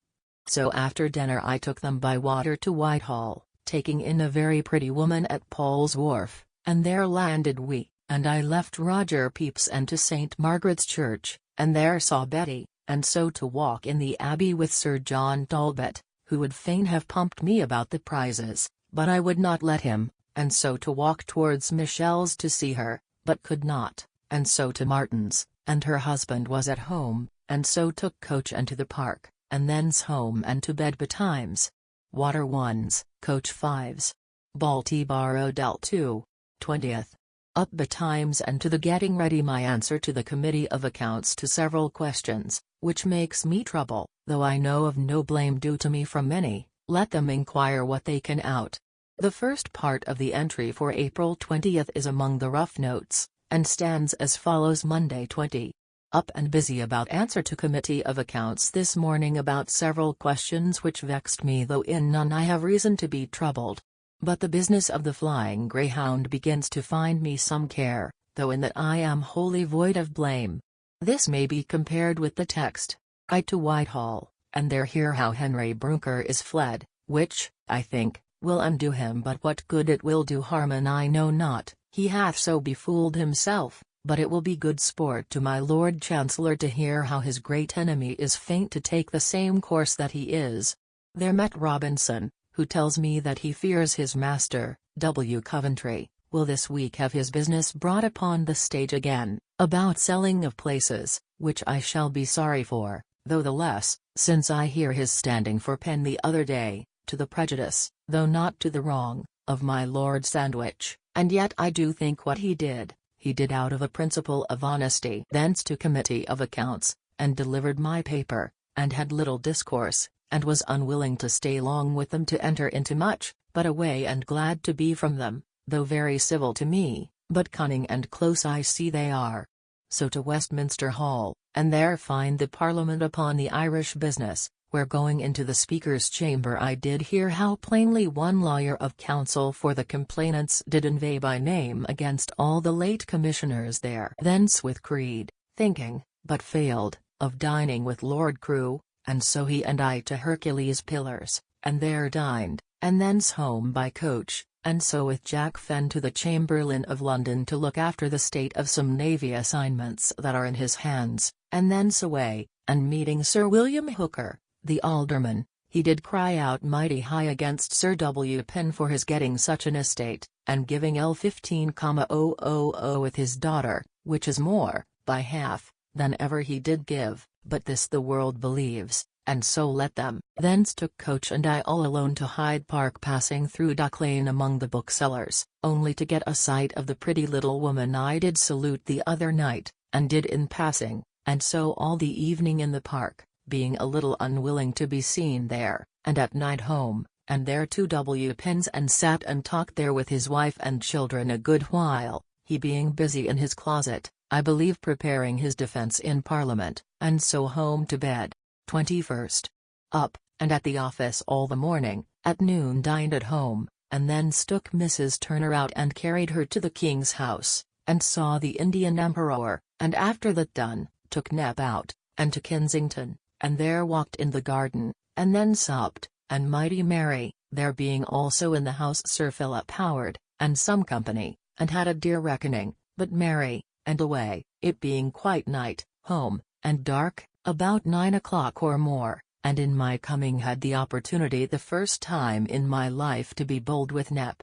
So after dinner I took them by water to Whitehall, taking in a very pretty woman at Paul's Wharf, and there landed we, and I left Roger Pepys and to St. Margaret's Church, and there saw Betty, and so to walk in the Abbey with Sir John Talbot, who would fain have pumped me about the prizes, but I would not let him, and so to walk towards Michel's to see her, but could not, and so to Martin's, and her husband was at home, and so took coach and to the park, and thence home and to bed betimes. Water 1s, coach 5s. Baltibaro del 2. 20th. Up betimes and to the getting ready my answer to the Committee of Accounts to several questions, which makes me trouble, though I know of no blame due to me from any, let them inquire what they can out. The first part of the entry for April 20th is among the rough notes, and stands as follows: Monday 20. Up and busy about answer to Committee of Accounts this morning about several questions which vexed me, though in none I have reason to be troubled. But the business of the Flying Greyhound begins to find me some care, though in that I am wholly void of blame. This may be compared with the text, I to Whitehall, and there hear how Henry Brunker is fled, which, I think, will undo him, but what good it will do Harman I know not, he hath so befooled himself, but it will be good sport to my Lord Chancellor to hear how his great enemy is faint to take the same course that he is. There met Robinson, who tells me that he fears his master, W. Coventry, will this week have his business brought upon the stage again, about selling of places, which I shall be sorry for, though the less, since I hear his standing for Penn the other day, to the prejudice, though not to the wrong, of my Lord Sandwich, and yet I do think what he did out of a principle of honesty. Thence to Committee of Accounts, and delivered my paper, and had little discourse, and was unwilling to stay long with them to enter into much, but away and glad to be from them, though very civil to me, but cunning and close I see they are. So to Westminster Hall, and there find the Parliament upon the Irish business, where going into the Speaker's chamber I did hear how plainly one lawyer of counsel for the complainants did inveigh by name against all the late commissioners there. Thence with Creed, thinking, but failed, of dining with Lord Crewe, and so he and I to Hercules Pillars, and there dined, and thence home by coach, and so with Jack Fenn to the Chamberlain of London to look after the state of some navy assignments that are in his hands, and thence away, and meeting Sir William Hooker, the alderman, he did cry out mighty high against Sir W. Penn for his getting such an estate, and giving L15,000 with his daughter, which is more, by half, than ever he did give, but this the world believes, and so let them. Thence took coach and I all alone to Hyde Park, passing through Duck Lane among the booksellers, only to get a sight of the pretty little woman I did salute the other night, and did in passing, and so all the evening in the park, being a little unwilling to be seen there, and at night home, and there to W. Penn's and sat and talked there with his wife and children a good while, he being busy in his closet, I believe preparing his defence in Parliament, and so home to bed. 21st. Up, and at the office all the morning, at noon dined at home, and then took Mrs. Turner out and carried her to the King's house, and saw the Indian Emperor, and after that done, took Nep out, and to Kensington, and there walked in the garden, and then supped, and mighty merry, there being also in the house Sir Philip Howard, and some company, and had a dear reckoning, but merry, and away, it being quite night, home, and dark, about 9 o'clock or more, and in my coming had the opportunity the first time in my life to be bold with Nep.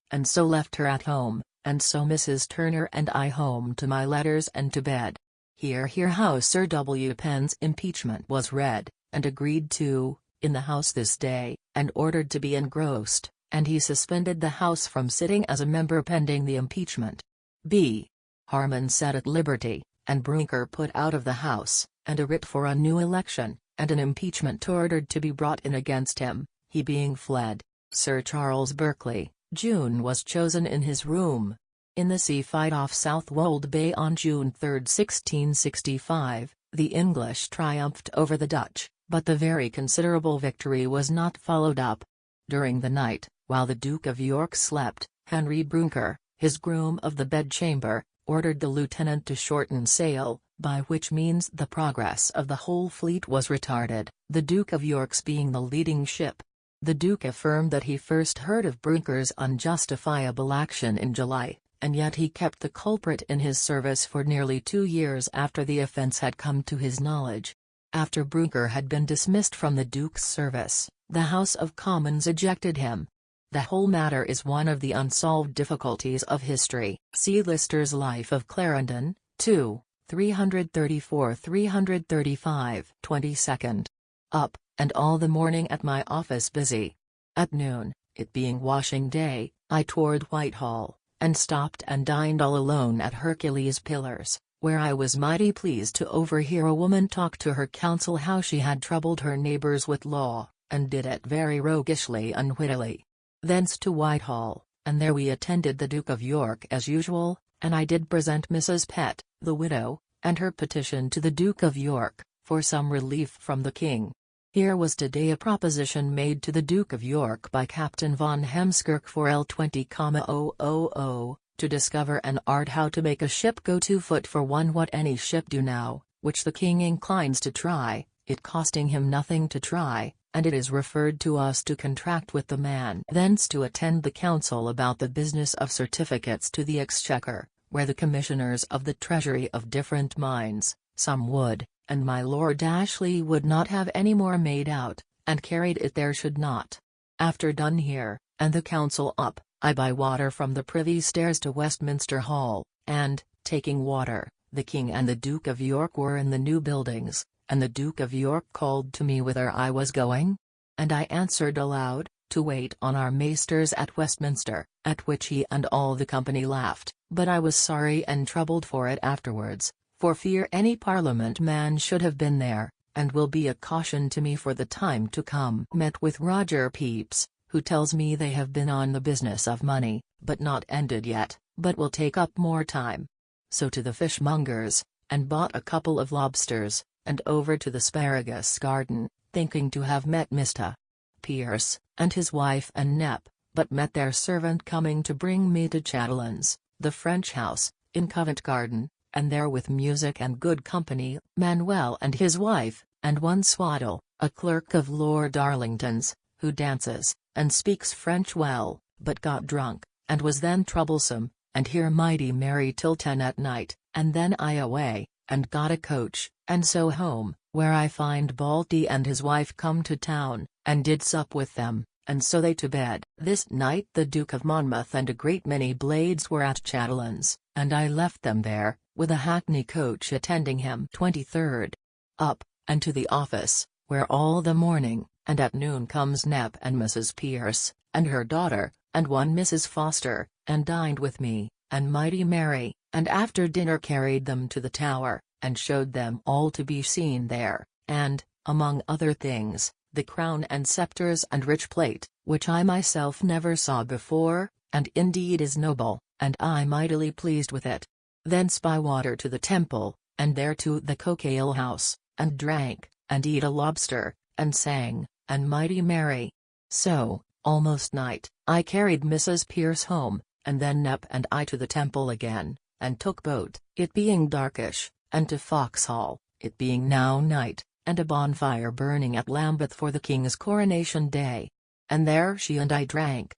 And so left her at home, and so Mrs. Turner and I home to my letters and to bed. Hear how Sir W. Penn's impeachment was read, and agreed to, in the House this day, and ordered to be engrossed, and he suspended the House from sitting as a member pending the impeachment. B. Harman set at liberty, and Brouncker put out of the House, and a writ for a new election, and an impeachment ordered to be brought in against him, he being fled. Sir Charles Berkeley, June was chosen in his room. In the sea fight off Southwold Bay on June 3, 1665, the English triumphed over the Dutch, but the very considerable victory was not followed up. During the night, while the Duke of York slept, Henry Brouncker, his groom of the bedchamber, ordered the lieutenant to shorten sail, by which means the progress of the whole fleet was retarded, the Duke of York's being the leading ship. The Duke affirmed that he first heard of Brounker's unjustifiable action in July, and yet he kept the culprit in his service for nearly 2 years after the offence had come to his knowledge. After Brouncker had been dismissed from the Duke's service, the House of Commons ejected him. The whole matter is one of the unsolved difficulties of history. See Lister's Life of Clarendon, 2, 334-335. 22nd. Up, and all the morning at my office busy. At noon, it being washing day, I toured Whitehall, and stopped and dined all alone at Hercules Pillars, where I was mighty pleased to overhear a woman talk to her counsel how she had troubled her neighbours with law, and did it very roguishly and wittily. Thence to Whitehall, and there we attended the Duke of York as usual, and I did present Mrs. Pett, the widow, and her petition to the Duke of York, for some relief from the King. Here was today a proposition made to the Duke of York by Captain von Hemskirk for L20,000, to discover an art how to make a ship go 2 foot for 1 what any ship do now, which the King inclines to try, it costing him nothing to try, and it is referred to us to contract with the man. Thence to attend the council about the business of certificates to the Exchequer, where the commissioners of the Treasury of different minds, some would, and my Lord Ashley would not have any more made out, and carried it there should not. After done here, and the council up, I by water from the Privy Stairs to Westminster Hall, and, taking water, the King and the Duke of York were in the new buildings, and the Duke of York called to me whither I was going? And I answered aloud, to wait on our maesters at Westminster, at which he and all the company laughed, but I was sorry and troubled for it afterwards, for fear any Parliament man should have been there, and will be a caution to me for the time to come. Met with Roger Pepys, who tells me they have been on the business of money, but not ended yet, but will take up more time. So to the fishmonger's, and bought a couple of lobsters, and over to the Asparagus Garden, thinking to have met Mr. Pierce, and his wife and Nep, but met their servant coming to bring me to Chatelain's, the French house, in Covent Garden, and there with music and good company, Manuel and his wife, and one Swaddle, a clerk of Lord Darlington's, who dances, and speaks French well, but got drunk, and was then troublesome, and here mighty merry till 10 at night, and then I away, and got a coach, and so home, where I find Balty and his wife come to town, and did sup with them, and so they to bed. This night the Duke of Monmouth and a great many blades were at Chatelain's, and I left them there, with a hackney coach attending him. 23rd. Up, and to the office, where all the morning, and at noon comes Nep and Mrs. Pierce, and her daughter, and one Mrs. Foster, and dined with me, and mighty merry, and after dinner carried them to the Tower, and showed them all to be seen there, and, among other things, the crown and sceptres and rich plate, which I myself never saw before, and indeed is noble, and I mightily pleased with it. Thence by water to the Temple, and there to the Coke Ale House, and drank, and eat a lobster, and sang, and mighty merry. So, almost night, I carried Mrs. Pierce home, and then Nep and I to the Temple again, and took boat, it being darkish, and to Foxhall, it being now night, and a bonfire burning at Lambeth for the King's coronation day. And there she and I drank.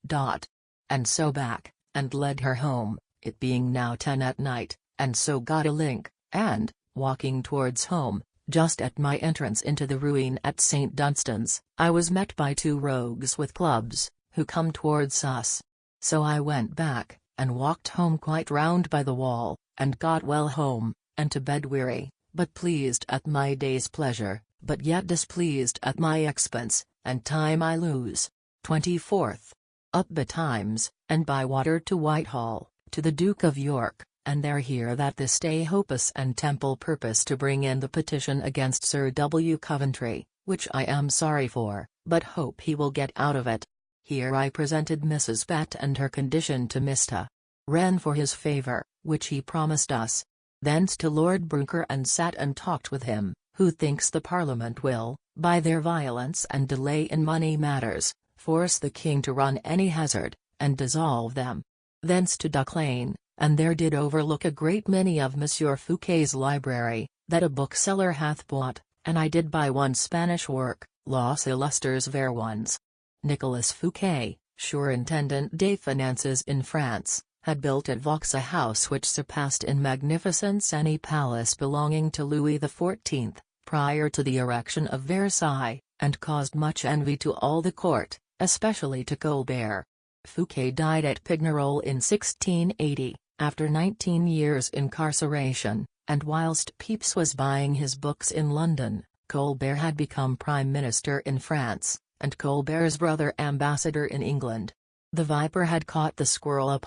And so back, and led her home, it being now 10 at night, and so got a link, and, walking towards home, just at my entrance into the ruin at St. Dunstan's, I was met by 2 rogues with clubs, who come towards us. So I went back, and walked home quite round by the wall, and got well home, and to bed weary, but pleased at my day's pleasure, but yet displeased at my expense, and time I lose. 24th. Up betimes, and by water to Whitehall, to the Duke of York, and there hear that this day Hopus and Temple purpose to bring in the petition against Sir W. Coventry, which I am sorry for, but hope he will get out of it. Here I presented Mrs. Bet and her condition to Mr. Wren for his favour, which he promised us. Thence to Lord Brooker and sat and talked with him, who thinks the Parliament will, by their violence and delay in money matters, force the King to run any hazard, and dissolve them. Thence to Duck Lane, and there did overlook a great many of Monsieur Fouquet's library, that a bookseller hath bought, and I did buy one Spanish work, Los Illustres Verons. Nicolas Fouquet, Surintendant des Finances in France, had built at Vaux a house which surpassed in magnificence any palace belonging to Louis XIV, prior to the erection of Versailles, and caused much envy to all the court, especially to Colbert. Fouquet died at Pignerol in 1680, after 19 years' incarceration, and whilst Pepys was buying his books in London, Colbert had become Prime Minister in France, and Colbert's brother Ambassador in England. The viper had caught the squirrel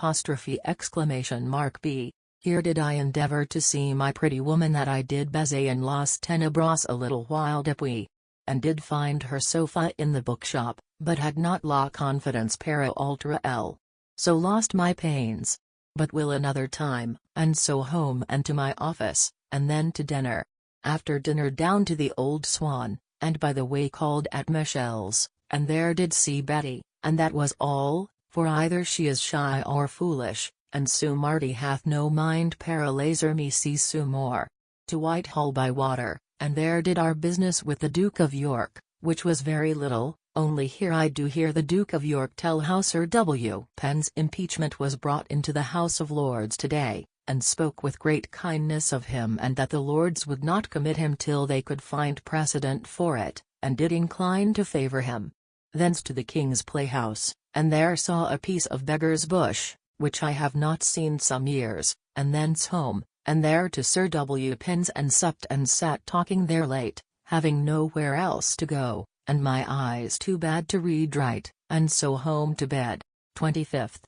!B. Here did I endeavour to see my pretty woman that I did baiser in Las Tenebras a little while depuis, and did find her sofa in the bookshop, but had not la confidence para ultra L. So lost my pains. But will another time, and so home and to my office, and then to dinner. After dinner down to the Old Swan, and by the way called at Michel's, and there did see Betty, and that was all, for either she is shy or foolish, and Sue Marty hath no mind para laser me see Sue more. To Whitehall by water, and there did our business with the Duke of York, which was very little, only here I do hear the Duke of York tell how Sir W. Penn's impeachment was brought into the House of Lords today, and spoke with great kindness of him, and that the Lords would not commit him till they could find precedent for it, and did incline to favour him. Thence to the King's Playhouse, and there saw a piece of Beggar's Bush, which I have not seen some years, and thence home, and there to Sir W. Penn's and supped and sat talking there late, having nowhere else to go, and my eyes too bad to read right, and so home to bed. 25th.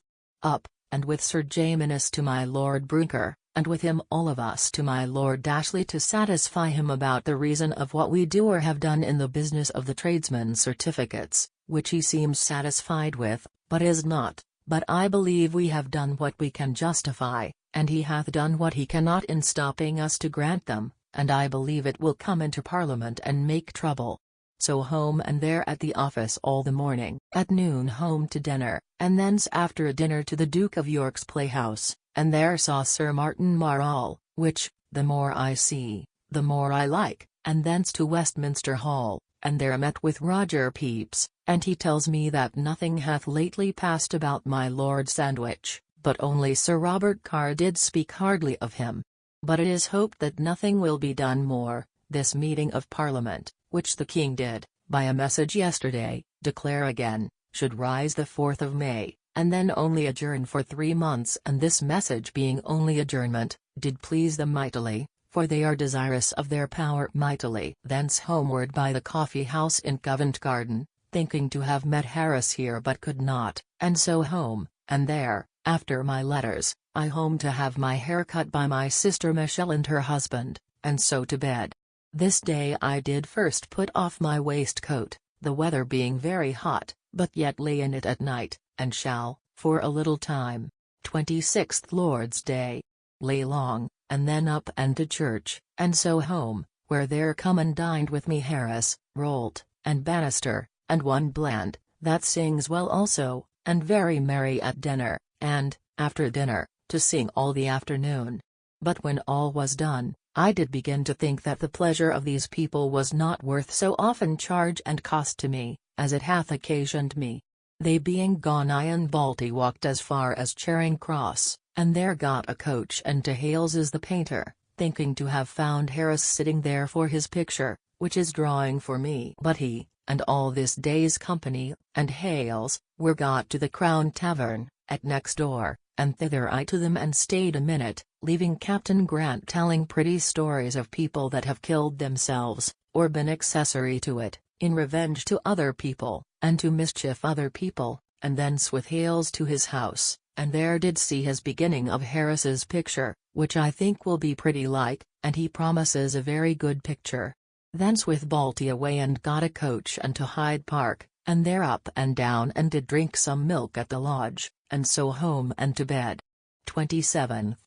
Up, and with Sir Jaminus to my Lord Brooker, and with him all of us to my Lord Dashley to satisfy him about the reason of what we do or have done in the business of the tradesmen's certificates, which he seems satisfied with, but is not. But I believe we have done what we can justify, and he hath done what he cannot in stopping us to grant them, and I believe it will come into Parliament and make trouble. So home and there at the office all the morning. At noon home to dinner, and thence after dinner to the Duke of York's Playhouse, and there saw Sir Martin Marall, which, the more I see, the more I like, and thence to Westminster Hall, and there met with Roger Pepys, and he tells me that nothing hath lately passed about my Lord Sandwich, but only Sir Robert Carr did speak hardly of him. But it is hoped that nothing will be done more. This meeting of Parliament, which the King did, by a message yesterday, declare again, should rise the 4th of May, and then only adjourn for 3 months, and this message being only adjournment, did please them mightily, for they are desirous of their power mightily. Thence homeward by the coffee house in Covent Garden, thinking to have met Harris here but could not, and so home, and there, after my letters, I home to have my hair cut by my sister Michelle and her husband, and so to bed. This day I did first put off my waistcoat, the weather being very hot, but yet lay in it at night, and shall, for a little time. 26th Lord's Day. Lay long, and then up and to church, and so home, where there come and dined with me Harris, Rolt, and Bannister, and one Bland, that sings well also, and very merry at dinner, and, after dinner, to sing all the afternoon. But when all was done, I did begin to think that the pleasure of these people was not worth so often charge and cost to me, as it hath occasioned me. They being gone I and Balty walked as far as Charing Cross, and there got a coach and to Hales's the painter, thinking to have found Harris sitting there for his picture, which is drawing for me. But he, and all this day's company, and Hales, were got to the Crown Tavern, at next door, and thither I to them and stayed a minute, leaving Captain Grant telling pretty stories of people that have killed themselves, or been accessory to it, in revenge to other people, and to mischief other people, and thence with Hales to his house, and there did see his beginning of Harris's picture, which I think will be pretty like, and he promises a very good picture. Thence with Balty away and got a coach and to Hyde Park, and there up and down and did drink some milk at the lodge, and so home and to bed. 27th.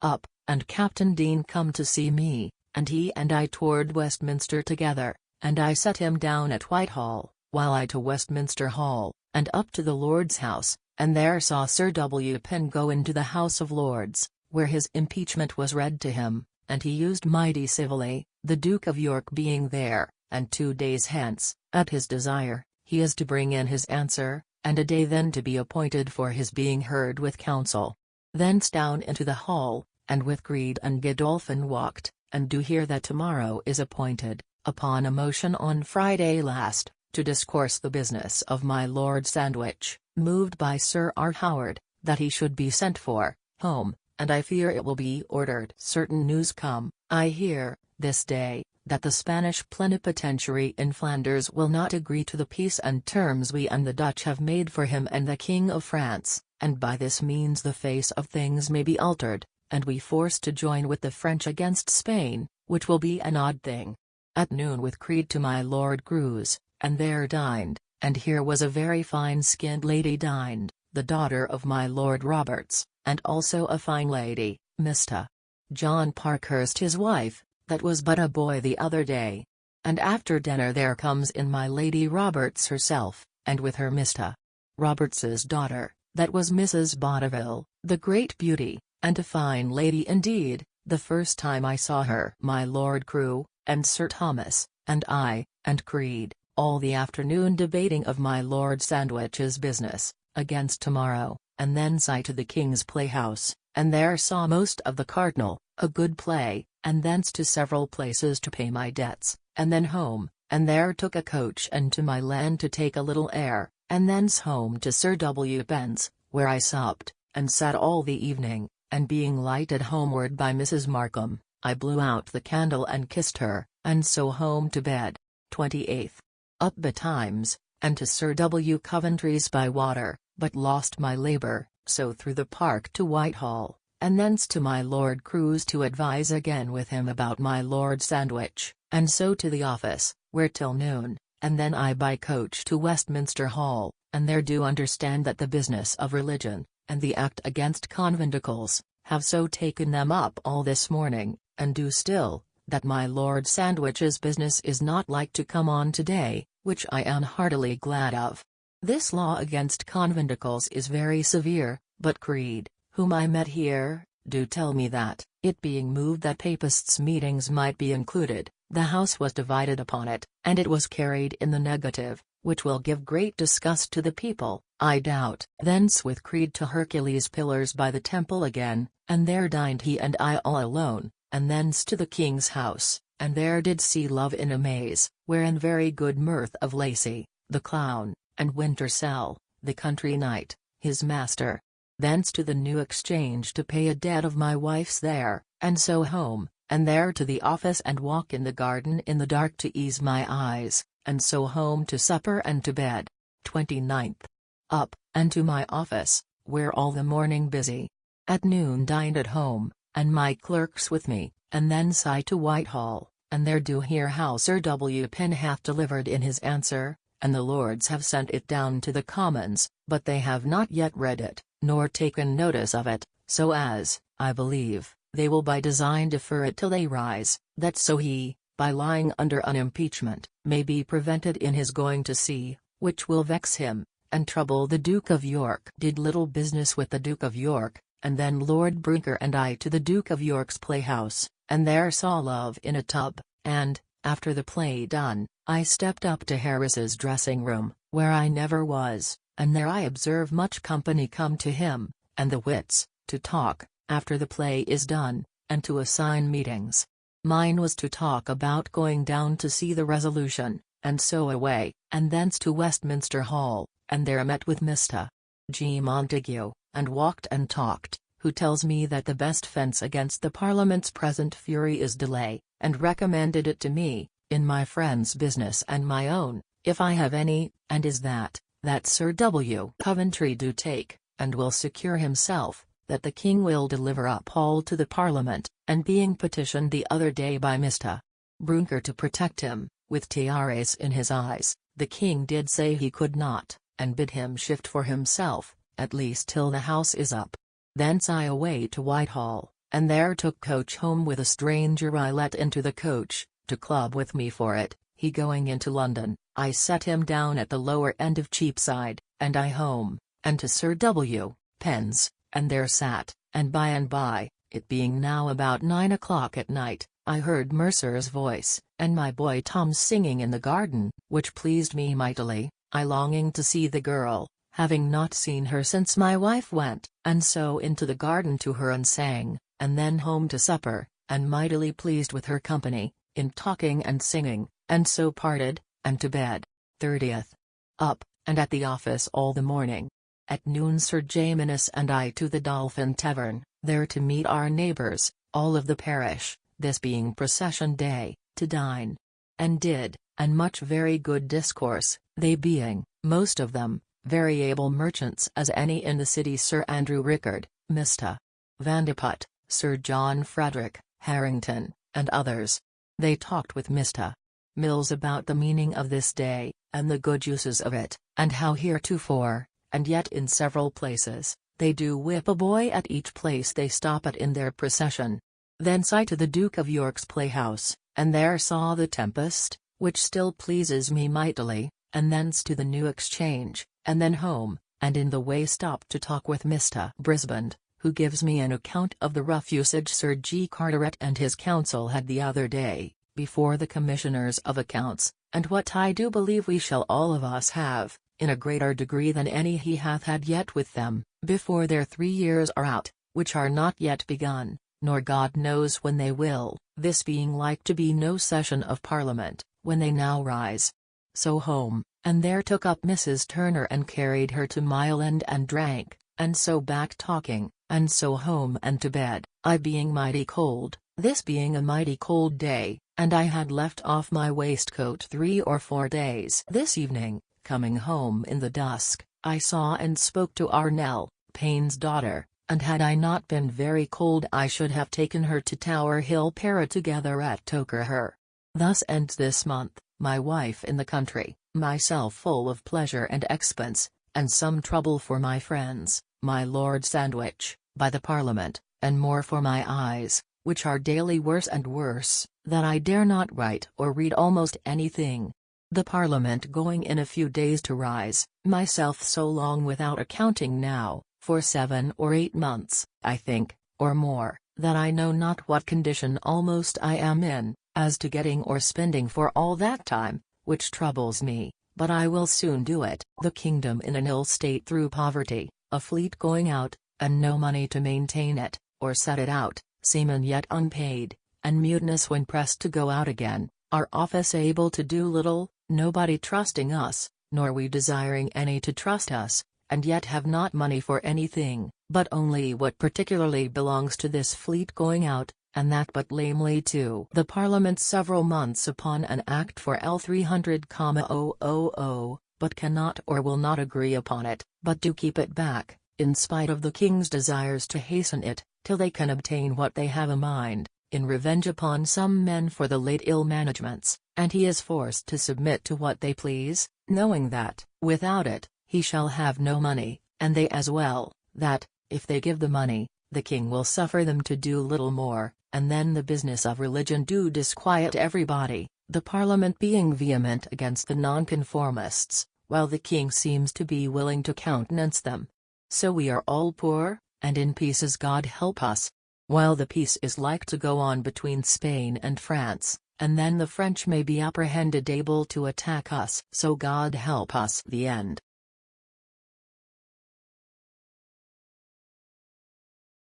Up, and Captain Dean come to see me, and he and I toward Westminster together, and I set him down at Whitehall, while I to Westminster Hall, and up to the Lord's house, and there saw Sir W. Penn go into the House of Lords, where his impeachment was read to him, and he used mighty civilly, the Duke of York being there, and 2 days hence, at his desire, he is to bring in his answer, and a day then to be appointed for his being heard with counsel. Thence down into the hall, and with Creed and Godolphin walked, and do hear that tomorrow is appointed, upon a motion on Friday last, to discourse the business of my Lord Sandwich, moved by Sir R. Howard, that he should be sent for, home, and I fear it will be ordered. Certain news come, I hear, this day, that the Spanish plenipotentiary in Flanders will not agree to the peace and terms we and the Dutch have made for him and the King of France, and by this means the face of things may be altered, and we forced to join with the French against Spain, which will be an odd thing. At noon with Creed to my Lord Grew's, and there dined, and here was a very fine skinned lady dined, the daughter of my Lord Roberts, and also a fine lady, Mr. John Parkhurst his wife, that was but a boy the other day. And after dinner there comes in my Lady Roberts herself, and with her Mr. Roberts's daughter, that was Mrs. Bonneville, the great beauty, and a fine lady indeed, the first time I saw her. My Lord Crewe, and Sir Thomas, and I, and Creed, all the afternoon debating of my Lord Sandwich's business, against tomorrow, and thence I to the King's Playhouse, and there saw most of the Cardinal, a good play, and thence to several places to pay my debts, and then home, and there took a coach and to my land to take a little air, and thence home to Sir W. Penn's, where I supped, and sat all the evening, and being lighted homeward by Mrs. Markham, I blew out the candle and kissed her, and so home to bed. 28th. Up betimes, and to Sir W. Coventry's by water, but lost my labour, so through the park to Whitehall, and thence to my Lord Crewe's to advise again with him about my Lord Sandwich, and so to the office, where till noon, and then I by coach to Westminster Hall, and there do understand that the business of religion, and the act against conventicles, have so taken them up all this morning, and do still, that my Lord Sandwich's business is not like to come on today, which I am heartily glad of. This law against conventicles is very severe, but Creed, whom I met here, do tell me that, it being moved that Papists' meetings might be included, The House was divided upon it, and it was carried in the negative, which will give great disgust to the people, I doubt. Thence with creed to Hercules Pillars by the temple again, and there dined he and I all alone, and thence to the king's house, and there did see Love in Amaze, wherein very good mirth of Lacy, the clown, and Wintersell, the country knight, his master. Thence to the New Exchange to pay a debt of my wife's there, and so home, and there to the office and walk in the garden in the dark to ease my eyes, and so home to supper and to bed. 29th. Up, and to my office, where all the morning busy. At noon dined at home, and my clerks with me, and thence I to Whitehall, and there do hear how Sir W. Penn hath delivered in his answer, and the Lords have sent it down to the Commons, but they have not yet read it, nor taken notice of it, so as, I believe, they will by design defer it till they rise, that so he, by lying under an impeachment, may be prevented in his going to sea, which will vex him, and trouble the Duke of York. Did little business with the Duke of York, and then Lord Brunker and I to the Duke of York's playhouse, and there saw Love in a Tub, and, after the play done, I stepped up to Harris's dressing room, where I never was, and there I observe much company come to him, and the wits, to talk, after the play is done, and to assign meetings. Mine was to talk about going down to see the Resolution, and so away, and thence to Westminster Hall, and there met with Mr. G. Montague, and walked and talked, who tells me that the best fence against the Parliament's present fury is delay, and recommended it to me, in my friend's business and my own, if I have any, and is that Sir W. Coventry do take, and will secure himself, that the King will deliver up all to the Parliament, and being petitioned the other day by Mr. Brunker to protect him, with tiaras in his eyes, the King did say he could not, and bid him shift for himself, at least till the House is up. Thence I away to Whitehall, and there took coach home with a stranger I let into the coach, to club with me for it, he going into London, I set him down at the lower end of Cheapside, and I home, and to Sir W. Penn's, and there sat, and by, it being now about 9 o'clock at night, I heard Mercer's voice, and my boy Tom singing in the garden, which pleased me mightily, I longing to see the girl, having not seen her since my wife went, and so into the garden to her and sang, and then home to supper, and mightily pleased with her company, in talking and singing, and so parted, and to bed. 30th. Up, and at the office all the morning. At noon Sir James's and I to the Dolphin Tavern, there to meet our neighbours, all of the parish, this being procession day, to dine. And did, and much very good discourse, they being, most of them, very able merchants as any in the city. Sir Andrew Rickard, Mr. Vandeput, Sir John Frederick, Harrington, and others. They talked with Mr. Mills about the meaning of this day, and the good uses of it, and how heretofore, and yet in several places, they do whip a boy at each place they stop at in their procession. Thence I to the Duke of York's playhouse, and there saw The Tempest, which still pleases me mightily, and thence to the New Exchange, and then home, and in the way stopped to talk with Mr. Brisbane, who gives me an account of the rough usage Sir G. Carteret and his council had the other day, before the Commissioners of Accounts, and what I do believe we shall all of us have, in a greater degree than any he hath had yet with them, before their 3 years are out, which are not yet begun, nor God knows when they will, this being like to be no session of Parliament, when they now rise. So home, and there took up Mrs. Turner and carried her to Mile End and drank, and so back talking, and so home and to bed, I being mighty cold, this being a mighty cold day, and I had left off my waistcoat 3 or 4 days. This evening, coming home in the dusk, I saw and spoke to our Nell, Payne's daughter, and had I not been very cold I should have taken her to Tower Hill Para together at Tokerher. Thus ends this month, my wife in the country, myself full of pleasure and expense, and some trouble for my friends, my Lord Sandwich, by the Parliament, and more for my eyes, which are daily worse and worse, that I dare not write or read almost anything. The Parliament going in a few days to rise, myself so long without accounting now, for 7 or 8 months, I think, or more, that I know not what condition almost I am in, as to getting or spending for all that time, which troubles me, but I will soon do it. The kingdom in an ill state through poverty, a fleet going out, and no money to maintain it, or set it out, seamen yet unpaid, and mutinous when pressed to go out again, our office able to do little, nobody trusting us, nor we desiring any to trust us, and yet have not money for anything, but only what particularly belongs to this fleet going out, and that but lamely too. The Parliament several months upon an Act for L 300,000, but cannot or will not agree upon it, but do keep it back, in spite of the King's desires to hasten it, till they can obtain what they have a mind, in revenge upon some men for the late ill managements, and he is forced to submit to what they please, knowing that, without it, he shall have no money, and they as well, that, if they give the money, the King will suffer them to do little more, and then the business of religion do disquiet everybody, the Parliament being vehement against the nonconformists, while the King seems to be willing to countenance them. So we are all poor, and in pieces, God help us. While the peace is like to go on between Spain and France, and then the French may be apprehended able to attack us. So God help us. The end.